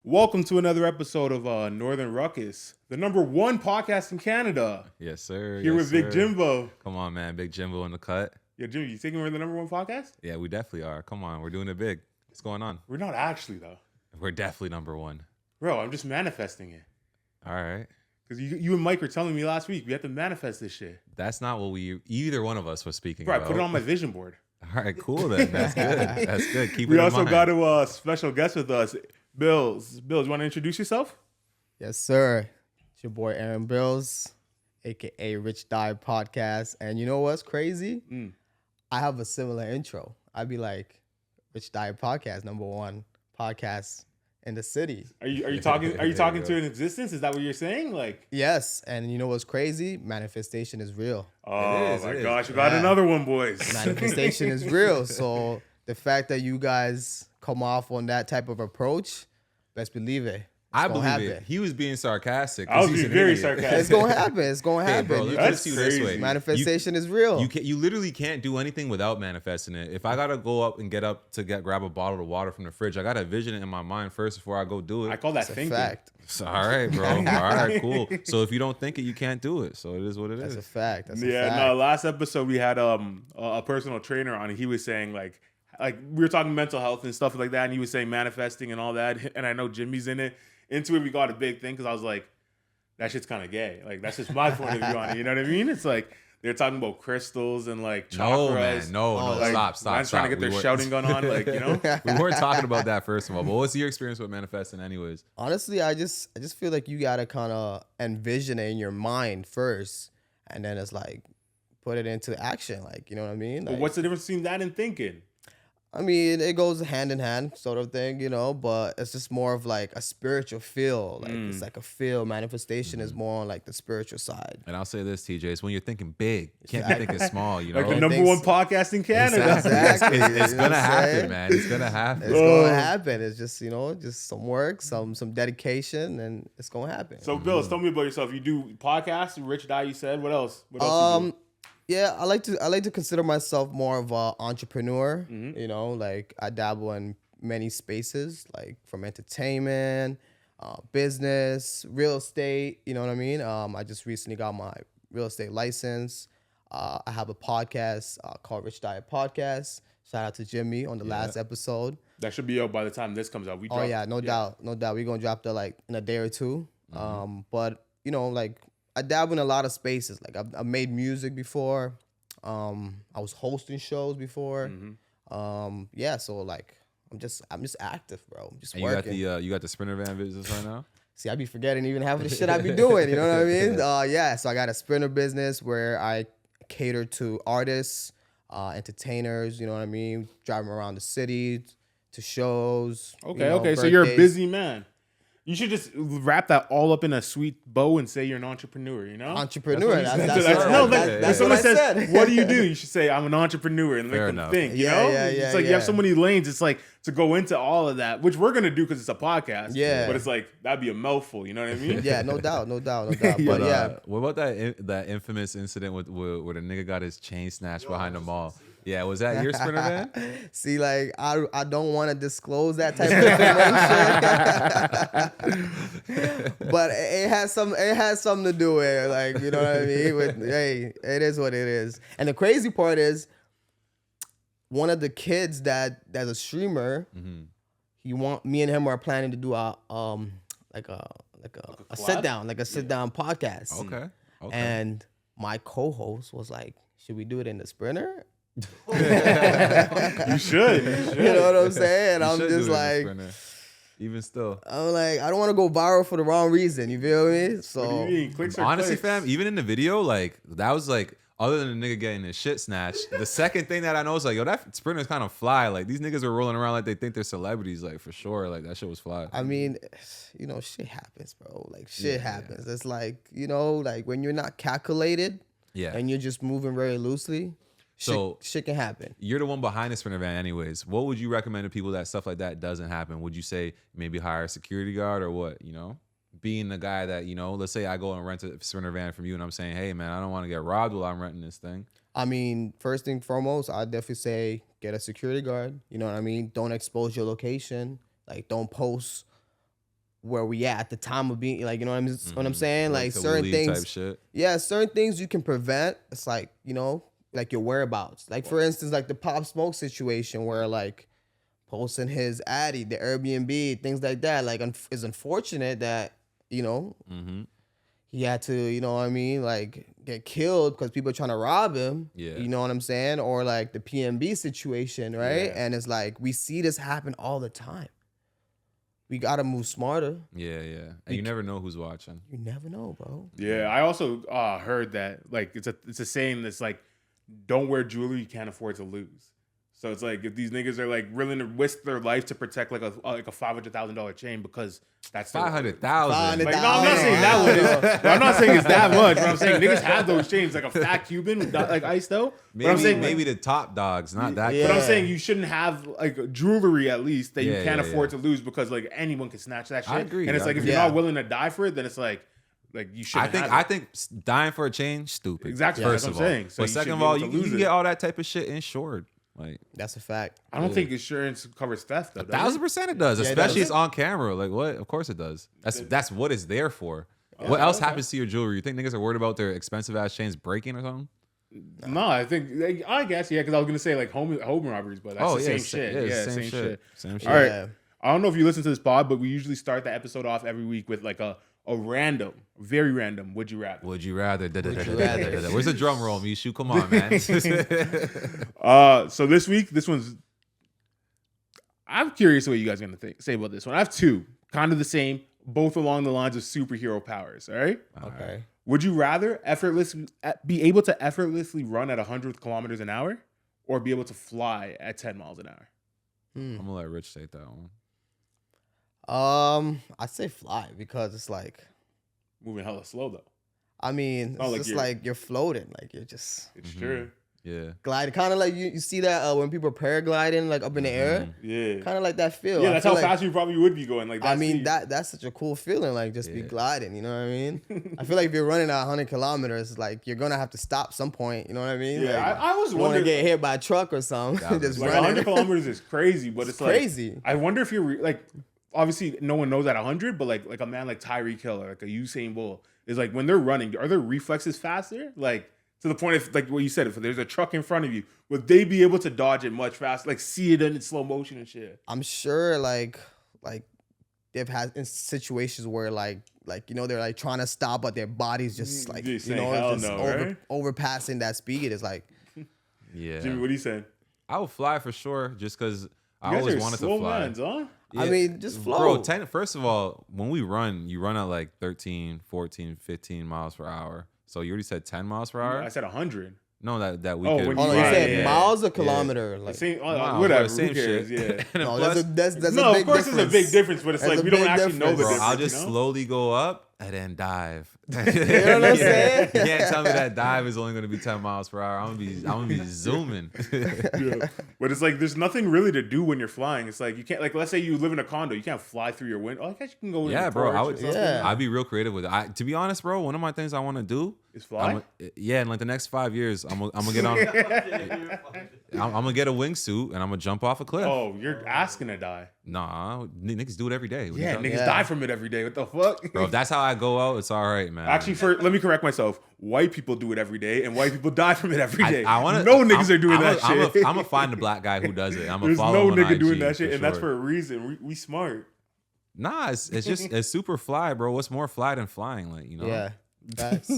Welcome to another episode of Northern Ruckus, the #1 podcast in Canada. Yes, sir. Here with Big Jimbo. Come on, man. Big Jimbo in the cut. Yeah, Jimmy, you thinking we're the #1 podcast? Yeah, we definitely are. Come on. We're doing it big. What's going on? We're not actually, though. We're definitely #1. Bro, I'm just manifesting it. All right. Because you and Mike were telling me last week, we have to manifest this shit. That's not what either one of us was speaking Bro, about. I put it on my vision board. All right, cool then. That's good. That's good. Keep it We in also mind. got a special guest with us, Billz. Billz, you want to introduce yourself? Yes, sir. It's your boy Aaron Billz, aka Rich Dad Podcast. And you know what's crazy? I have a similar intro. I'd be like, Rich Dad Podcast, #1 podcast in the city. Are you talking to an existence? Is that what you're saying? Like, Yes, and you know what's crazy? Manifestation is real. oh is, my it is. gosh, we got another one, boys. Manifestation is real. So the fact that you guys come off on that type of approach, best believe it. I It's gonna believe it. happen. He was being sarcastic. I was 'cause he's being an very idiot. sarcastic. It's gonna happen. It's gonna Hey, happen. bro, You let me That's put it to you this way. crazy. Manifestation is real. You literally can't do anything without manifesting it. If I gotta go up and grab a bottle of water from the fridge, I gotta envision it in my mind first before I go do it. I call that It's a thinking. fact. So, all right, bro. All right, cool. So if you don't think it, you can't do it. So it is what it That's is. a fact. That's a Yeah, fact. no. Last episode we had a personal trainer on, and he was saying like we were talking mental health and stuff like that, and he was saying manifesting and all that. And I know Jimmy's into it. We got a big thing because I was like, that shit's kind of gay. Like that's just my point of view on it. You know what I mean? It's like they're talking about crystals and like chakras. No, man. No, Like, stop. Man's trying to get their shouting gun on, like, you know. We weren't talking about that first of all. But what's your experience with manifesting, anyways? Honestly, I just feel like you gotta kind of envision it in your mind first, and then it's like put it into action. Like, you know what I mean? But Like, what's the difference between that and thinking? I mean, it goes hand in hand, sort of thing, you know. But it's just more of like a spiritual feel. Like it's like a feel. Manifestation is more on like the spiritual side. And I'll say this, TJ, it's when you're thinking big. You can't be thinking small, you know? Like the Don't #1 think podcast in Canada. Exactly. It's You know gonna what I'm happen, saying? man. It's gonna happen. It's gonna happen. It's just, you know, just some work, some dedication, and it's gonna happen. So, Bill, tell me about yourself. You do podcasts, Rich Dad. You said. What else? What else? You do? Yeah, I like to consider myself more of an entrepreneur. You know, like I dabble in many spaces, like from entertainment, business, real estate. You know what I mean? I just recently got my real estate license. I have a podcast called Rich Diet Podcast. Shout out to Jimmy on the last episode. That should be out by the time this comes out. Oh yeah, no doubt. We're gonna drop that like in a day or two. But you know, like I dabble in a lot of spaces. Like I've made music before. I was hosting shows before. Yeah, so like I'm just active, bro. I'm just And working. you got the Sprinter van business right now? See, I be forgetting even half of the shit I be doing. You know what I mean? Yeah. So I got a Sprinter business where I cater to artists, entertainers. You know what I mean? Drive them around the city to shows. Okay, you know, okay. So you're a birthdays. busy man. You should just wrap that all up in a sweet bow and say you're an entrepreneur. You know, Entrepreneur. That's That's what if someone what I says, said. "What do you do?" You should say, "I'm an entrepreneur," and make Fair them enough. think. You Yeah, know, yeah, it's yeah, like you have yeah. so many lanes. It's like to go into all of that, which we're gonna do because it's a podcast. Yeah. but it's like that'd be a mouthful. You know what I mean? Yeah, no doubt. But But yeah, what about that infamous incident where the nigga got his chain snatched behind the mall? Yeah, was that your Sprinter van? see, like I don't want to disclose that type of information, but it has something to do with it, like, you know what I mean. Hey, it is what it is. And the crazy part is, one of the kids that's a streamer, me and him are planning to do a sit down podcast. Okay. And my co-host was like, "Should we do it in the Sprinter?" You should. You know what I'm saying? And You I'm should do just it in the like, Sprinter. Even still. I'm like, I don't want to go viral for the wrong reason. You feel me? What do So you mean? Clicks or Honestly, clicks? fam, even in the video, like that was like, other than the nigga getting his shit snatched, the second thing that I noticed, like, yo, that Sprinter's kind of fly. Like these niggas are rolling around like they think they're celebrities, like for sure. Like that shit was fly. I mean, you know, shit happens, bro. Like shit happens. It's like, you know, like when you're not calculated Yeah. and you're just moving very loosely, So- shit can happen. You're the one behind the Sprinter van anyways. What would you recommend to people that stuff like that doesn't happen? Would you say maybe hire a security guard or what, you know? Being the guy that, you know, let's say I go and rent a Sprinter van from you and I'm saying, hey, man, I don't want to get robbed while I'm renting this thing. I mean, first thing foremost, I'd definitely say get a security guard. You know what I mean? Don't expose your location. Like, don't post where we at the time of being, like, you know what I'm saying? Like to certain leave things, type shit. yeah, certain things you can prevent. It's like, you know, like your whereabouts. Like for instance, like the Pop Smoke situation where like posting his Addy, the Airbnb, things like that. Like it's unfortunate that, you know, he had to, you know what I mean, like get killed because people are trying to rob him. Yeah. You know what I'm saying? Or like the PNB situation, right? Yeah. And it's like we see this happen all the time. We gotta move smarter. Yeah, yeah. And you never know who's watching. You never know, bro. Yeah, I also heard that like it's a saying that's like, don't wear jewelry you can't afford to lose. So it's like if these niggas are like willing to risk their life to protect like a $500,000 chain because that's their- 500,000. Like, no, I'm not saying that one is. I'm not saying it's that much. But I'm saying niggas have those chains like a fat Cuban, like ice though. Maybe, but I'm saying maybe the top dogs, not that. Yeah. But I'm saying you shouldn't have like jewelry at least that you Yeah, can't yeah, afford to lose because like anyone can snatch that shit. I agree, And it's I like if agree. you're Yeah. not willing to die for it, then it's like you shouldn't. I think dying for a chain, stupid. Exactly, First that's of what I'm all, saying. So but you second should of be all, able you to lose can it. get all that type of shit insured. Like That's a fact. I don't think insurance covers theft though. does it? 1,000% it does, Yeah, it especially does. it's on camera. Like what? Of course it does. That's what it's there for. What else happens to your jewelry? You think niggas are worried about their expensive ass chains breaking or something? No, I think I guess because I was gonna say like home robberies, but that's the same shit. Yeah, same shit. Same shit. All right. Yeah. I don't know if you listen to this pod, but we usually start the episode off every week with like a random, very random. Would you rather? Would you rather? you rather? Where's the drum roll, Mishu? Come on, man. So this week, this one's. I'm curious what you guys are gonna say about this one. I have two, kind of the same, both along the lines of superhero powers. All right. Okay. Would you rather be able to effortlessly run at 100 kilometers an hour, or be able to fly at 10 miles an hour? I'm gonna let Rich take that one. I say fly because it's like, Moving hella slow though. I mean, Not it's like just you're- like you're floating, like you're just It's true. Yeah. gliding, kind of like you see that when people are paragliding, like up in the air, Yeah. kind of like that feel. Yeah, I that's feel how like, fast you probably would be going. Like I that's mean, the- that's such a cool feeling, like just be Yeah. gliding. You know what I mean? I feel like if you're running at 100 kilometers, like you're gonna have to stop some point. You know what I mean? Yeah, like, I was you want to wondering. get hit by a truck or something, That was just Like running. 100 kilometers is crazy, but it's like crazy. I wonder if you're like, obviously no one knows at 100, but like a man like Tyreek Hill or like a Usain Bolt is like when they're running, are their reflexes faster? Like to the point of like what you said, if there's a truck in front of you, would they be able to dodge it much faster? Like see it in slow motion and shit. I'm sure like they've had in situations where like you know they're like trying to stop, but their body's just like Just you saying, know hell just no, right? overpassing that speed. It's like Yeah. Jimmy, what are you saying? I would fly for sure, just because I You guys always are wanted to slow fly. mans, huh? I mean, just flow. Bro, first of all, when we run, you run at like 13, 14, 15 miles per hour. So you already said 10 miles per hour? I said 100. No, that we Oh, could when Oh, no, Right, you said yeah. miles or kilometer? Like, Same, miles, whatever. bro, same Who cares? shit. Yeah. And no, plus, that's a No, big of course difference. there's a big difference, but it's There's like a we don't big actually know the difference. bro, difference. I'll just you know? slowly go up and then dive. You know what I'm saying? You can't tell me that dive is only going to be 10 miles per hour. I'm gonna be zooming. Yeah. But it's like there's nothing really to do when you're flying. It's like you can't, like, let's say you live in a condo, you can't fly through your window. Oh, I guess you can go in Yeah, the bro. porch or something. Yeah. I'd be real creative with it. To be honest, bro, one of my things I want to do Is fly? yeah, in like the next 5 years, I'm gonna get on. I'm gonna get a wingsuit and I'm gonna jump off a cliff. Oh, you're asking to die. Nah, niggas do it every day. What you Yeah, talking- niggas Yeah. die from it every day. What the fuck? Bro, if that's how I go out, it's all right, man. Actually, let me correct myself. White people do it every day, and white people die from it every day. I want to. No niggas are doing that shit. I'm gonna find the black guy who does it. I'm gonna There's follow no him on nigga IG doing that shit, and that's sure. for a reason. We smart. Nah, it's just it's super fly, bro. What's more fly than flying? Like, you know? Yeah, that's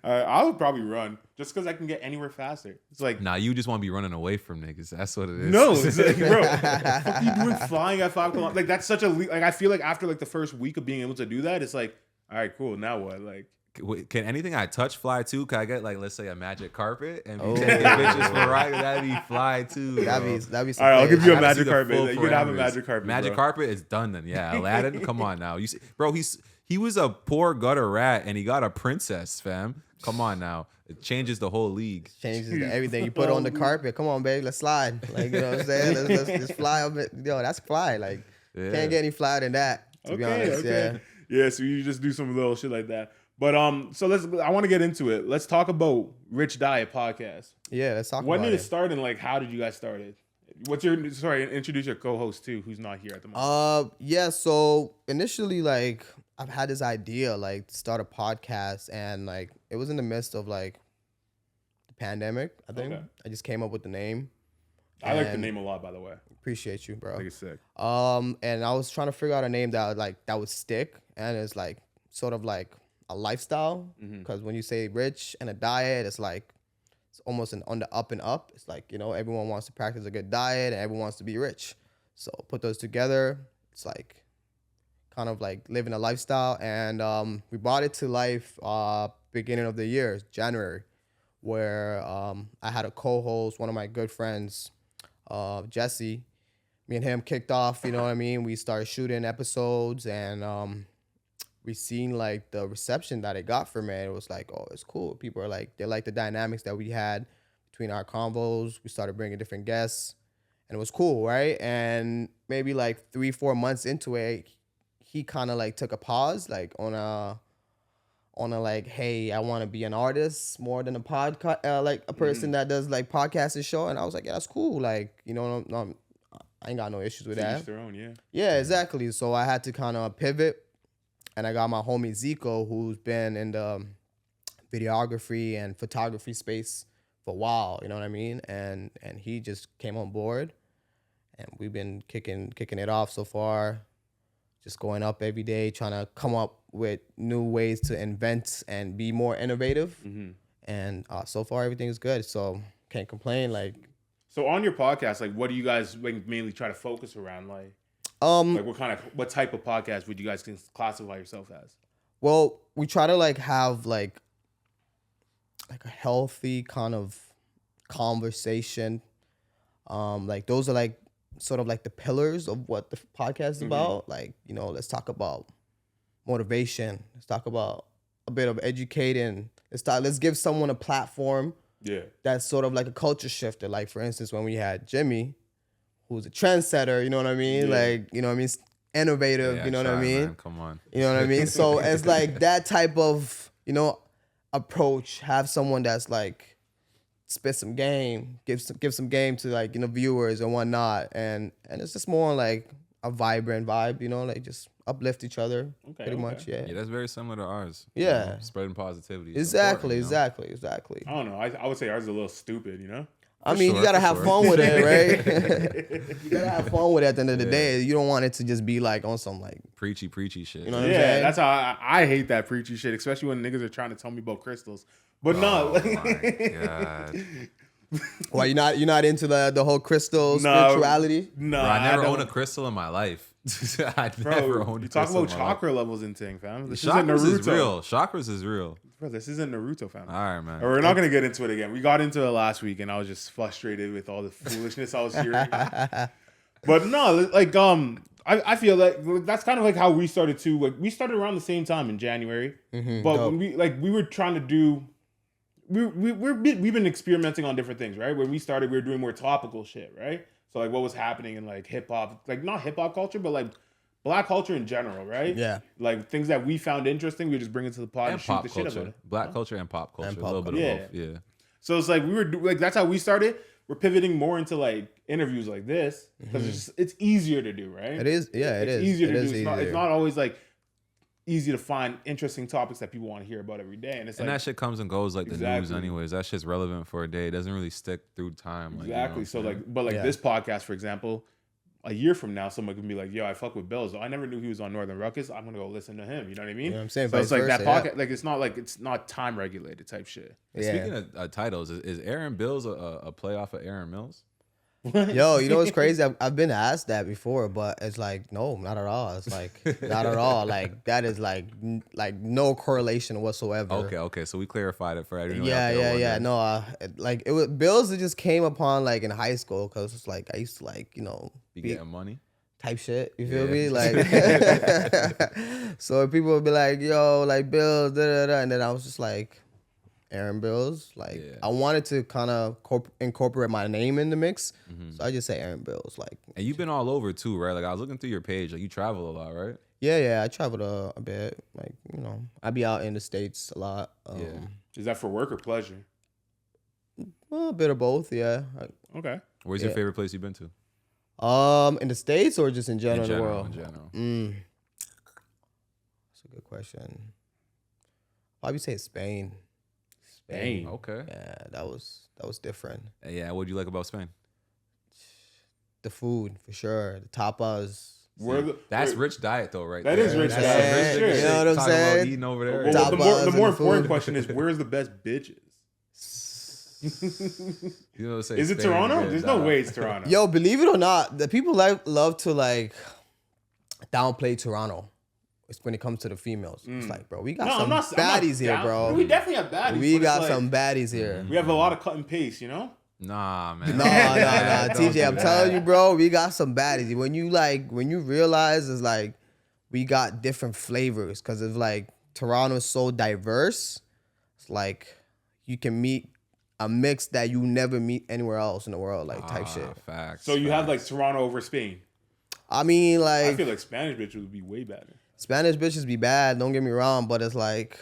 I would probably run just because I can get anywhere faster. It's like Nah, you just want to be running away from niggas. That's what it is. no, it's like, bro. What you doing flying at 5 kilometers? Like that's such a like. I feel like after like the first week of being able to do that, it's like, all right, cool. Now what? Like, Wait, can anything I touch fly too? Can I get like, let's say, a magic carpet and be Oh. taking pictures for right? That'd be fly too. that'd bro. be. all right, I'll give you a I gotta see magic the carpet. full You could have a parameters. magic carpet. Magic bro. carpet is done then. Yeah, Aladdin. Come on now. You see, bro, he was a poor gutter rat and he got a princess, fam. Come on now. It changes the whole league. Changes everything. You put on the carpet. Come on, babe. Let's slide. Like, you know what I'm saying? Let's fly up it. Yo, that's fly. Like, Yeah. can't get any flyer than that. To be honest, Yeah, so you just do some little shit like that. But so I want to get into it. Let's talk about Rich Diet podcast. yeah. Let's talk When about did it. it start and like how did you guys start it? Introduce your co-host too, who's not here at the moment. Yeah, so initially, like, I've had this idea, like, to start a podcast, and, like, it was in the midst of, like, the pandemic, I think. Okay. I just came up with the name. I like the name a lot, by the way. Appreciate you, bro. I think it's sick. And I was trying to figure out a name that would stick, and it's, like, sort of like a lifestyle, because when you say rich and a diet, it's like, it's almost on the up and up. It's like, you know, everyone wants to practice a good diet and everyone wants to be rich. So put those together, it's like kind of like living a lifestyle. And we brought it to life beginning of the year, January, where I had a co-host, one of my good friends, Jesse. Me and him kicked off, you know what I mean? We started shooting episodes, and we seen like the reception that it got from it. It was like, oh, it's cool. People are like, they like the dynamics that we had between our convos. We started bringing different guests, and it was cool, right? And maybe like 3-4 months into it, he kind of like took a pause, like on a like, hey, I want to be an artist more than a podcast, like a person that does like podcasts and show. And I was like, yeah, that's cool. Like, you know, I ain't got no issues with that. Each their own, yeah. Yeah, exactly. So I had to kind of pivot. And I got my homie Zico, who's been in the videography and photography space for a while, you know what I mean? And he just came on board, and we've been kicking it off so far, just going up every day, trying to come up with new ways to invent and be more innovative. And so far everything is good, so can't complain. Like, so on your podcast, like, what do you guys like mainly try to focus around? Like what type of podcast would you guys classify yourself as? Well, we try to like have like a healthy kind of conversation. Like those are like sort of like the pillars of what the podcast is about. Like, you know, let's talk about motivation. Let's talk about a bit of educating. Let's give someone a platform. Yeah. That's sort of like a culture shifter. Like, for instance, when we had Jimmy, who's a trendsetter, you know what I mean? Yeah. Like, you know what I mean? Innovative, you know what I mean? Man. Come on. You know what I mean? So it's like that type of, you know, approach. Have someone that's like spit some game, give some game to like, you know, viewers and whatnot. And it's just more like a vibrant vibe, you know, like just uplift each other pretty much. Yeah. Yeah, that's very similar to ours. Yeah. You know, spreading positivity. Exactly. I don't know. I would say ours is a little stupid, you know? I mean, you gotta have fun with it, right? You gotta have fun with it at the end of the day. You don't want it to just be like on some like preachy shit. You know what I'm saying? That's how I hate that preachy shit, especially when niggas are trying to tell me about crystals. But no. Oh my God. Well, you're not into the whole crystal spirituality? No, Bro, I never owned a crystal in my life. I never owned a crystal. You talk about chakra levels and thing, fam. This Chakras isn't Naruto. is real. Chakras is real. Bro, this isn't Naruto, fam. All right, man. We're not gonna get into it again. We got into it last week, and I was just frustrated with all the foolishness I was hearing. But no, like I feel like that's kind of like how we started too. Like we started around the same time in January, but when we were trying to do. We've been experimenting on different things, right? When we started, we were doing more topical shit, right? So like what was happening in like hip hop, like not hip hop culture, but like Black culture in general, right? Yeah. Like things that we found interesting, we just bring it to the pod and shoot pop the culture. shit about it. Black culture and pop culture. And a pop little bit of both. Yeah. So it's like we were like that's how we started. We're pivoting more into like interviews like this because it's easier to do, right? It is. Yeah, it's easier to do. It's not always like easy to find interesting topics that people want to hear about every day. And it's and like that shit comes and goes like the news anyways. That shit's relevant for a day. It doesn't really stick through time. Like, exactly. You know So like, this podcast, for example, a year from now, someone can be like, yo, I fuck with Billz. I never knew he was on Northern Ruckus. I'm going to go listen to him. You know what I mean? You know what I'm saying? So it's like that versa, podcast, like it's not time regulated type shit. Yeah. Speaking of titles, is Aaron Billz a play off of Aaron Mills? Yo, you know what's crazy? I've been asked that before, but it's like, no, not at all. It's like, not at all. Like, that is like no correlation whatsoever. Okay. So we clarified it for everyone. Yeah. No, like it was Bills. It just came upon like in high school because it's like I used to like be getting money type shit. You feel me? Like, so people would be like, yo, like Bills, and then I was just like, Aaron Billz. Like, I wanted to kind of incorporate my name in the mix, so I just say Aaron Billz. Like, and you've been all over too, right? Like I was looking through your page. Like you travel a lot, right? Yeah. I traveled a bit. Like, I be out in the States a lot. Is that for work or pleasure? Well, a bit of both, yeah. Okay. Where's your favorite place you've been to? In the States or just in general, in the world? In general. That's a good question. Probably say Spain. Spain. Okay. Yeah, that was different. Yeah, what do you like about Spain? The food, for sure. The tapas. That's rich diet though, right? That there. is rich That's diet. some Sure. rich You know what I'm talking about saying? eating over there. Well, Tapas the and more the important food. question is, where's the best bitches? You know, say Is it Spain, Toronto? yeah, There's nah. no way it's Toronto. Yo, believe it or not, the people love to like downplay Toronto. It's when it comes to the females. It's like, bro, we got some baddies here, bro. We definitely have baddies. We but got it's like, some baddies here. We have a lot of cut and paste, you know? Nah, man. No, Don't do TJ, I'm that. telling you, bro, we got some baddies. When you realize it's like we got different flavors because it's like Toronto is so diverse. It's like you can meet a mix that you never meet anywhere else in the world, like type shit. Facts. So you have like Toronto over Spain. I mean, I like feel like Spanish bitches would be way better. Spanish bitches be bad, don't get me wrong, but it's like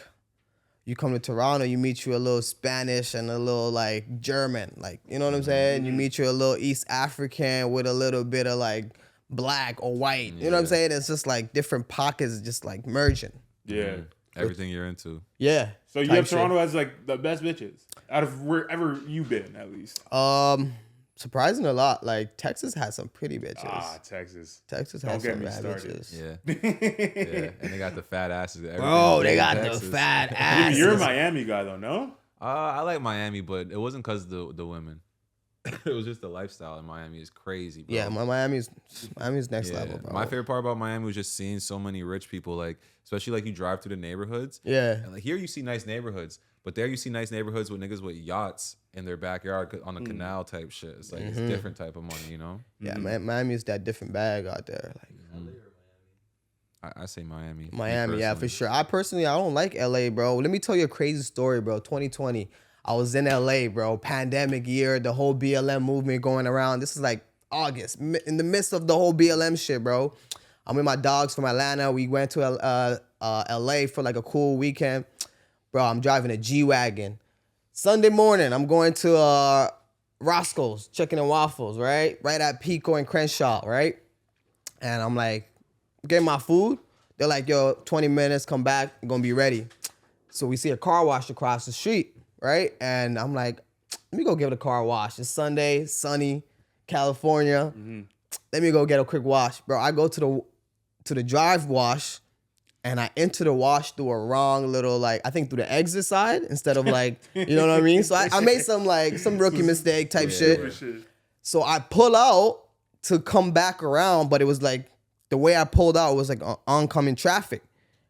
you come to Toronto, you meet you a little Spanish and a little like German, like, you know what I'm saying? You meet you a little East African with a little bit of like black or white. You know what I'm saying? It's just like different pockets just like merging. Yeah. Everything you're into. Yeah. So you type have shit. Toronto as like the best bitches out of wherever you've been, at least. Surprising a lot. Like Texas has some pretty bitches. Texas. Texas Don't has get some me bad started. bitches. Yeah. Yeah. And they got the fat asses. Bro, they got Texas. the fat asses. You're a Miami guy though, no? I like Miami, but it wasn't because the women. It was just the lifestyle in Miami is crazy, bro. Yeah, Miami's next Yeah. level, bro. My favorite part about Miami was just seeing so many rich people, like especially like you drive through the neighborhoods. Yeah. And like here you see nice neighborhoods, but there you see nice neighborhoods with niggas with yachts in their backyard on a canal type shit. It's like it's different type of money, you know? Yeah, Miami's that different bag out there. Like I say Miami. Miami, yeah, for personally. sure. I don't like LA, bro. Let me tell you a crazy story, bro. 2020, I was in LA, bro. Pandemic year, the whole BLM movement going around. This is like August, in the midst of the whole BLM shit, bro. I'm with my dogs from Atlanta. We went to LA for like a cool weekend. Bro, I'm driving a G-Wagon. Sunday morning, I'm going to Roscoe's Chicken and Waffles, right? Right at Pico and Crenshaw, right? And I'm like, getting my food. They're like, yo, 20 minutes, come back, I'm gonna be ready. So we see a car wash across the street, right? And I'm like, let me go give it a car wash. It's Sunday, sunny, California. Let me go get a quick wash. Bro, I go to the drive wash and I enter the wash through a wrong little, like, I think through the exit side instead of like, you know what I mean? So I made some rookie mistake type shit. So I pull out to come back around, but it was like, the way I pulled out was like oncoming traffic,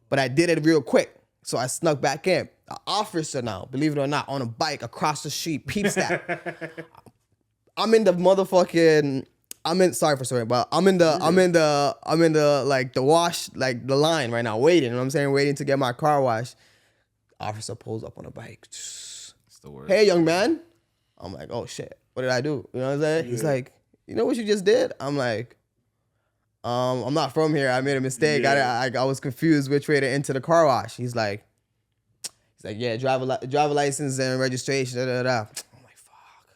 but I did it real quick. So I snuck back in. An officer now, believe it or not, on a bike across the street, peeps that. I'm in the like the wash, like the line right now, waiting. You know what I'm saying? Waiting to get my car washed. Officer pulls up on a bike. It's the worst. Hey, young man. I'm like, oh shit, what did I do? You know what I'm saying? He's like, you know what you just did? I'm like, I'm not from here. I made a mistake. Yeah. I was confused which way to enter the car wash. He's like, yeah, driver license and registration. Da, da, da. I'm like, fuck.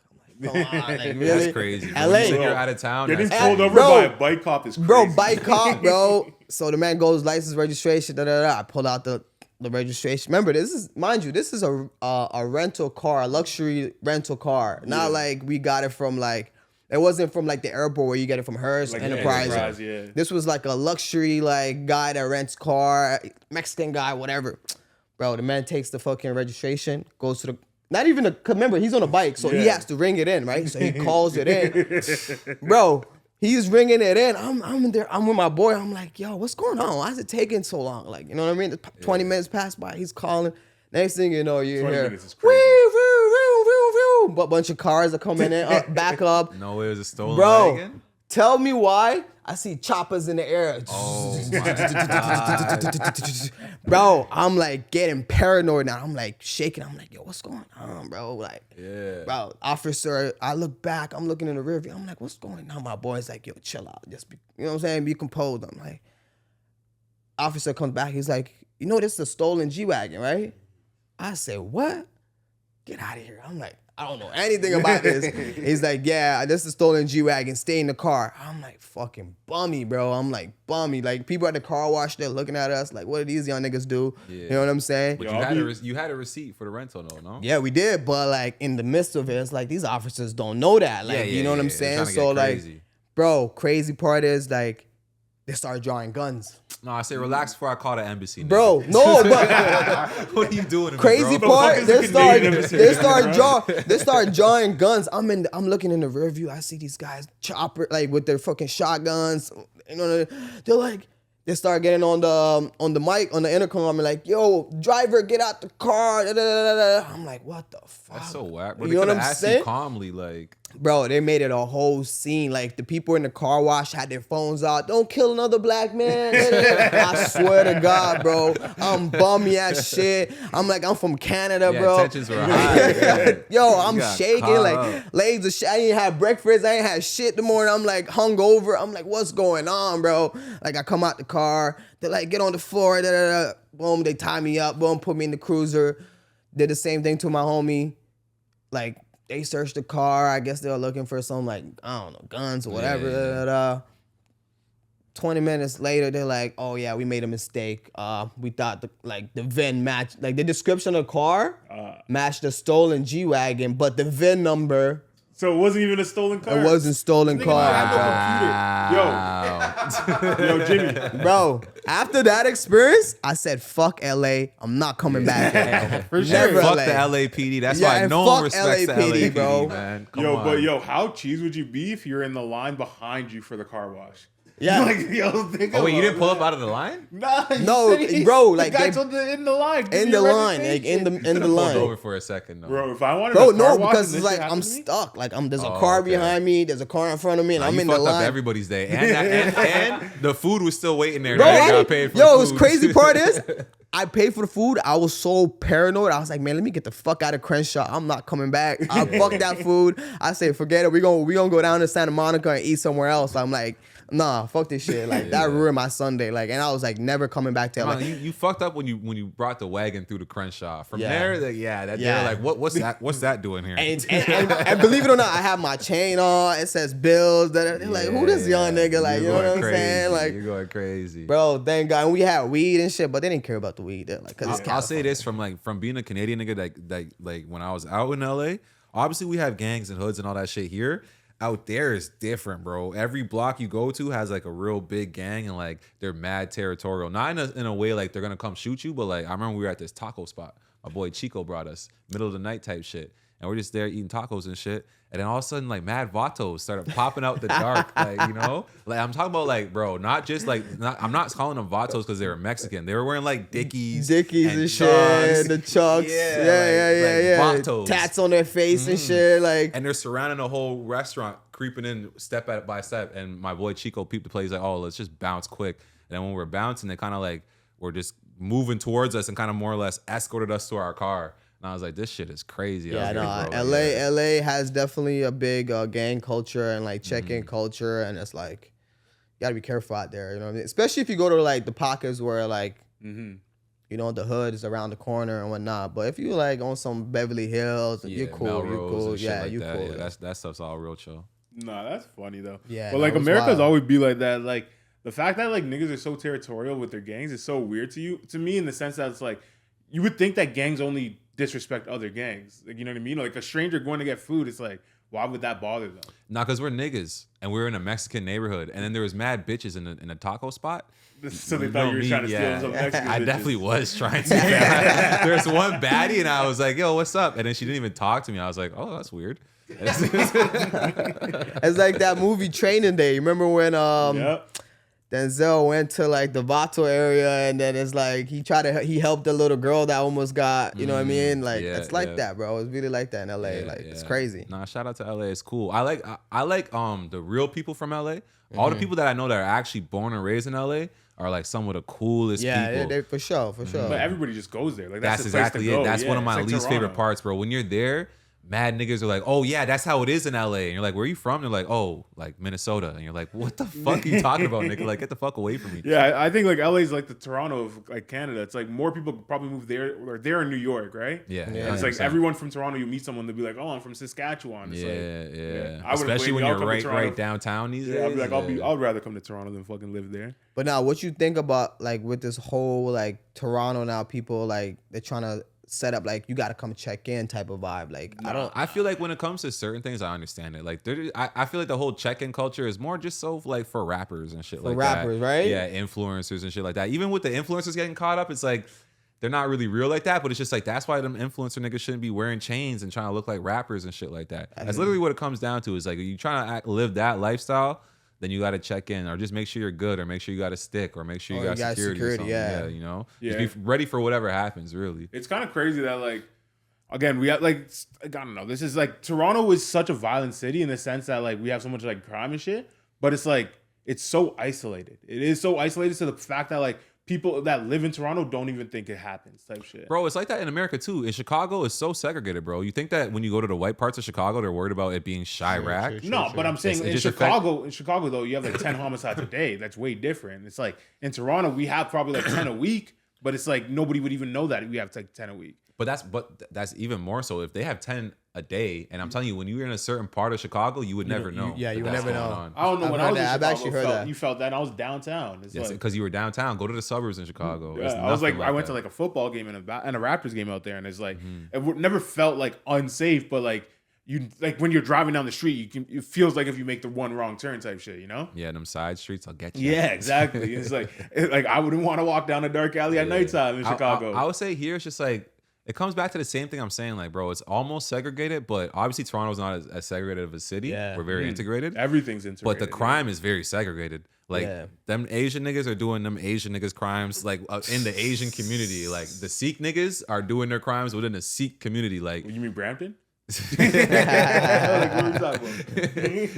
I'm like, come on, like, really? That's crazy. Bro. LA. You say you're out of town. Getting That's pulled over Bro. by a bike cop is crazy. Bro, bike cop, bro. So the man goes, license, registration, da da da. I pull out the registration. Remember, this is a rental car, a luxury rental car. Not like we got it from like. It wasn't from like the airport where you get it from Hearst, Like Enterprise. yeah. This was like a luxury like guy that rents car, Mexican guy, whatever. Bro, the man takes the fucking registration, goes to the, not even a, remember, he's on a bike, so he has to ring it in, right? So he calls it in. Bro, he's ringing it in. I'm in there, I'm with my boy. I'm like, yo, what's going on? Why is it taking so long? Like, you know what I mean? 20 minutes pass by, he's calling. Next thing you know, you 20 hear, minutes is crazy. a bunch of cars are coming in, back up. No, it was a stolen Bro, wagon. tell me why I see choppers in the air. Oh my God. Bro, I'm like getting paranoid now. I'm like shaking. I'm like, yo, what's going on, bro? Like, Yeah. bro, officer, I look back. I'm looking in the rear view. I'm like, what's going on? My boy's like, yo, chill out. Just be, you know what I'm saying? Be composed. I'm like, officer comes back. He's like, you know, this is a stolen G-Wagon, right? I said, what? Get out of here. I'm like, I don't know anything about this. He's like, yeah, this is stolen G-Wagon. Stay in the car. I'm like, fucking bummy, bro. I'm like, bummy. Like, people at the car wash, they're looking at us like, what do these young niggas do? Yeah. You know what I'm saying? But you had a receipt for the rental though, no? Yeah, we did. But like in the midst of it, it's like these officers don't know that. Like, you know what I'm saying? So like, bro, crazy part is like, they started drawing guns. No, I say relax before I call the embassy. Bro, no, but what are you doing? Crazy bro? part, they start drawing guns. I'm looking in the rear view. I see these guys chopper like with their fucking shotguns. You know, they're like, they start getting on the mic, on the intercom. I'm like, yo, driver, get out the car. Da, da, da, da. I'm like, what the fuck? That's so whack. Bro, You know what I'm saying? You calmly, like. Bro, they made it a whole scene. Like, the people in the car wash had their phones out. Don't kill another black man. I swear to God, bro. I'm bummy as shit. I'm like, I'm from Canada, bro. Tensions were high. Yo, I'm shaking. Like, legs of shit. I ain't had breakfast. I ain't had shit the morning. I'm like hungover. I'm like, what's going on, bro? Like, I come out the car. They're like, get on the floor. Da, da, da. Boom, they tie me up. Boom, put me in the cruiser. Did the same thing to my homie. Like, they searched the car. I guess they were looking for some, like, I don't know, guns or whatever. Yeah. Da, da, da. 20 minutes later, they're like, oh, yeah, we made a mistake. We thought, the VIN matched, like, the description of the car matched the stolen G-Wagon, but the VIN number... So it wasn't even a stolen car? It wasn't stolen car. Yo, Jimmy. Bro, after that experience, I said, fuck LA. I'm not coming back. For sure. Never Fuck LA. the LAPD. That's Yeah, why and no one fuck respects the LAPD, LAPD, bro. man. How cheese would you be if you're in the line behind you for the car wash? Yeah. Like, yo, think Oh, wait, you about didn't pull that. up out of the line? Nah, No, bro, like, the guys they- in the line. Give In me the your line, like, in the Pulled line. over for a second, though. Bro, if I wanted Bro, a car no, wash because and it's this like shit I'm happened to me, stuck. Like there's a Oh, car okay. behind me, there's a car in front of me, and Nah, I'm you in the fucked up line. everybody's day, and the food was still waiting there. Bro, Now you gotta pay for the what's food. crazy part is, I paid for the food. I was so paranoid. I was like, man, let me get the fuck out of Crenshaw. I'm not coming back. I fucked that food. I said, forget it. We gonna go down to Santa Monica and eat somewhere else. I'm like, nah, fuck this shit. Like that ruined my Sunday. Like, and I was like, never coming back to LA. You fucked up when you brought the wagon through the Crenshaw. From Yeah. there, they're like, what's that doing here? And believe it or not, I have my chain on. It says Bills. They're like, who this young nigga? Like, you know what I'm saying? Like, you're going crazy, bro, thank God. And we had weed and shit, but they didn't care about the weed. They're like, cause it's I'll say California. this from being a Canadian nigga, like when I was out in LA, obviously we have gangs and hoods and all that shit here. Out there is different, bro. Every block you go to has like a real big gang and like they're mad territorial. Not in a way like they're gonna come shoot you, but like I remember we were at this taco spot. My boy Chico brought us, middle of the night type shit. And we're just there eating tacos and shit. And then all of a sudden, like mad vatos started popping out the dark. Like, you know? Like I'm talking about like, bro, not just like I'm not calling them vatos because they were Mexican. They were wearing like Dickies and shit, Chucks. the Chucks, Yeah. Vatos. tats on their face and shit, like. And they're surrounding the whole restaurant, creeping in step by step. And my boy Chico peeped the play. He's like, oh, let's just bounce quick. And then when we're bouncing, they kind of like were just moving towards us and kind of more or less escorted us to our car. And I was like, this shit is crazy. Yeah, no, like, bro, LA has definitely a big gang culture and like check-in culture, and it's like you gotta be careful out there. You know what I mean? Especially if you go to like the pockets where like you know the hood is around the corner and whatnot. But if you like on some Beverly Hills, you're cool. You're cool. Yeah, you cool. Yeah, that stuff's all real chill. Nah, that's funny though. Yeah, but like that was America's wild. always be like that. Like the fact that like niggas are so territorial with their gangs is so weird to me in the sense that it's like you would think that gangs only disrespect other gangs. Like, you know what I mean? Like a stranger going to get food, it's like, why would that bother them? Nah, because we're niggas and we're in a Mexican neighborhood, and then there was mad bitches in a taco spot. So they thought you were trying to steal some Mexican I bitches. definitely was trying to. There's one baddie, and I was like, yo, what's up? And then she didn't even talk to me. I was like, oh, that's weird. It's like that movie Training Day. Remember when Yep. Denzel went to like the Vato area, and then it's like he helped a little girl that almost got, you know what I mean? Like it's like that, bro. It's really like that in LA. It's crazy. Nah, shout out to LA. It's cool. I like the real people from LA. All the people that I know that are actually born and raised in LA are like some of the coolest people. Yeah, they for sure. But everybody just goes there. Like That's the place exactly to go. it. That's Yeah, one of it's my like least Toronto. favorite parts, bro. When you're there, mad niggas are like, oh yeah, that's how it is in LA. And you're like, where are you from? They're like, oh, like Minnesota. And you're like, what the fuck are you talking about, nigga? Like, get the fuck away from me. Yeah, I think like LA is like the Toronto of like Canada. It's like more people probably move there or they're in New York, right? Yeah. And it's like everyone from Toronto, you meet someone, they'll be like, oh, I'm from Saskatchewan. It's Yeah. I would've Especially when blamed you're me. I'll come to right downtown these days. I'd be like, I'd rather come to Toronto than fucking live there. But now, what you think about like with this whole like Toronto now? People like they're trying to set up like you got to come check in type of vibe. Like I feel like when it comes to certain things, I understand it. Like I feel like the whole check-in culture is more just so like for rappers and shit like that. rappers, right? Yeah, influencers and shit like that. Even with the influencers getting caught up, it's like they're not really real like that. But it's just like that's why them influencer niggas shouldn't be wearing chains and trying to look like rappers and shit like that. That's literally what it comes down to. Is like you trying to live that lifestyle, then you got to check in or just make sure you're good or make sure you got a stick or make sure you got security or something. Yeah, you know, just be ready for whatever happens. Really, it's kind of crazy that like. Again, we have like I don't know. This is like Toronto is such a violent city in the sense that like we have so much like crime and shit, but it's like it's so isolated. It is so isolated to the fact that like people that live in Toronto don't even think it happens type shit. Bro, it's like that in America too. In Chicago, it's so segregated, bro. You think that when you go to the white parts of Chicago, they're worried about it being Chirac? No, but I'm saying in Chicago though, you have like 10 homicides a day. That's way different. It's like in Toronto, we have probably like 10 a week, but it's like nobody would even know that we have like 10 a week. But that's even more so if they have 10 a day. And I'm telling you, when you're in a certain part of Chicago, you would never know. Yeah, you would never know. I don't know when I was in Chicago. I've actually heard that. You felt that. And I was downtown. It's yes, because you were downtown. Go to the suburbs in Chicago. Yeah, I was like I went to like a football game and a Raptors game out there, and it's like it never felt like unsafe, but like you like when you're driving down the street, it feels like if you make the one wrong turn type shit, you know? Yeah, them side streets, I'll get you. Yeah, exactly. It's like I wouldn't want to walk down a dark alley at nighttime in Chicago. I would say here it's just like it comes back to the same thing I'm saying, like, bro, it's almost segregated, but obviously Toronto's not as segregated of a city. Yeah. We're very integrated. Everything's integrated. But the crime is very segregated. Like, them Asian niggas are doing them Asian niggas crimes, like, in the Asian community. Like, the Sikh niggas are doing their crimes within the Sikh community. Like, you mean Brampton? You